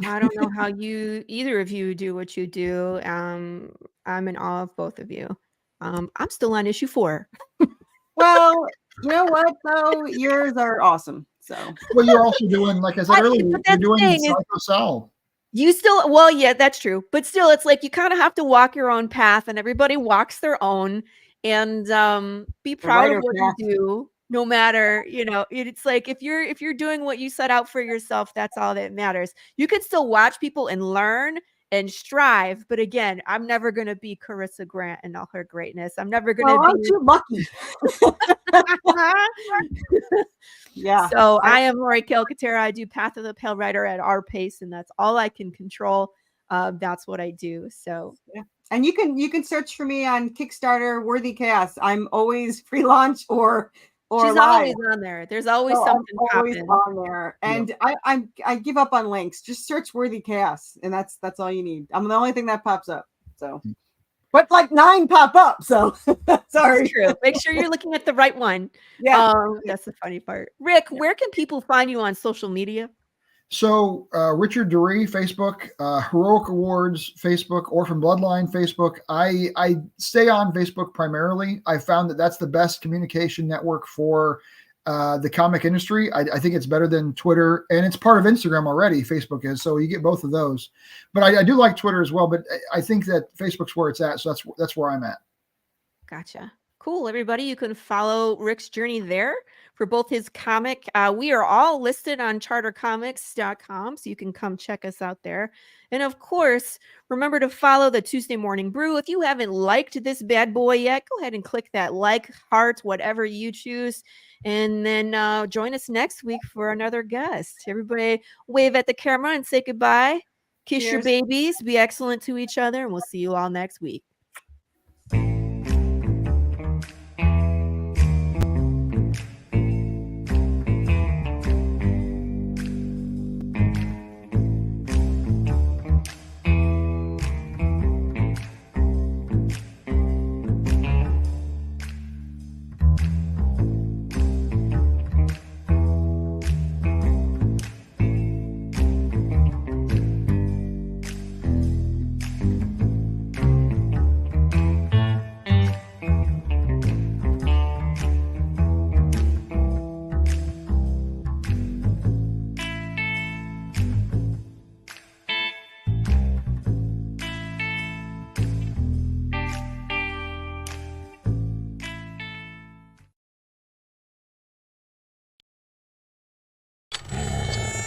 I don't know how either of you do what you do. I'm in awe of both of you. I'm still on issue 4. Well, you know what though? Yours are awesome. So well, you're also doing, like I said earlier, you're doing Psycho Sal. You still, well, yeah, that's true. But still, it's like you kind of have to walk your own path, and everybody walks their own, and be proud of what you do. No matter, it's like if you're doing what you set out for yourself, that's all that matters. You can still watch people and learn and strive. But again, I'm never going to be Carissa Grant in all her greatness. I'm never going to Oh, be. aren't you lucky? Yeah. So I am Laurie Calcaterra. I do Path of the Pale Rider at our pace, and that's all I can control. That's what I do. So yeah. And you can search for me on Kickstarter, Worthy Chaos. I'm always free launch or she's live. always on there. There's always something always popping on there. And I give up on links. Just search Worthy Chaos, and that's all you need. I'm the only thing that pops up. So, but like 9 pop up. So sorry. That's true. Make sure you're looking at the right one. Yeah, that's the funny part. Rick, where can people find you on social media? So Richard Duree, Facebook, Heroic Awards, Facebook, Orphan Bloodline, Facebook. I stay on Facebook primarily. I found that that's the best communication network for the comic industry. I think it's better than Twitter, and it's part of Instagram already. Facebook is, so you get both of those. But I do like Twitter as well. But I think that Facebook's where it's at, so that's where I'm at. Gotcha. Cool, everybody. You can follow Rick's journey there for both his comic. We are all listed on chartercomics.com, so you can come check us out there. And of course, remember to follow the Tuesday Morning Brew. If you haven't liked this bad boy yet, go ahead and click that like, heart, whatever you choose. And then join us next week for another guest. Everybody wave at the camera and say goodbye. Kiss your babies. Be excellent to each other. And we'll see you all next week.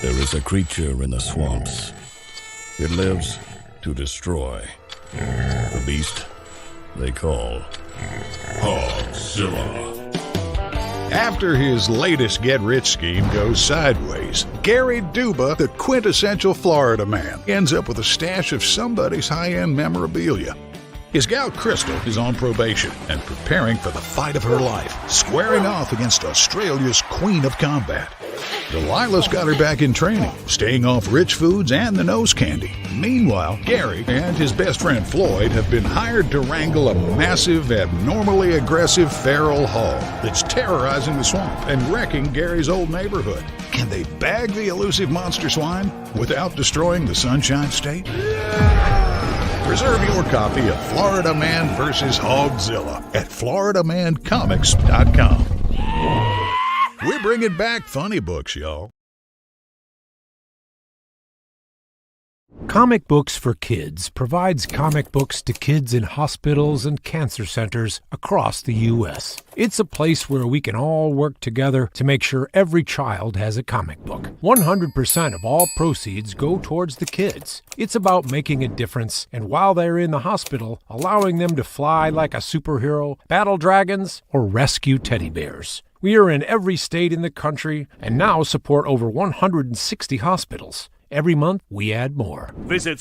There is a creature in the swamps. It lives to destroy. The beast they call Hogzilla. After his latest get-rich scheme goes sideways, Gary Duba, the quintessential Florida man, ends up with a stash of somebody's high-end memorabilia. His gal Crystal is on probation and preparing for the fight of her life, squaring off against Australia's Queen of Combat. Delilah's got her back in training, staying off rich foods and the nose candy. Meanwhile, Gary and his best friend Floyd have been hired to wrangle a massive, abnormally aggressive feral hog that's terrorizing the swamp and wrecking Gary's old neighborhood. Can they bag the elusive monster swine without destroying the Sunshine State? Reserve your copy of Florida Man vs. Hogzilla at FloridaManComics.com. We're bringing back funny books, y'all. Comic Books for Kids provides comic books to kids in hospitals and cancer centers across the U.S. It's a place where we can all work together to make sure every child has a comic book. 100% of all proceeds go towards the kids. It's about making a difference, and while they're in the hospital, allowing them to fly like a superhero, battle dragons, or rescue teddy bears. We are in every state in the country and now support over 160 hospitals. Every month, we add more. Visit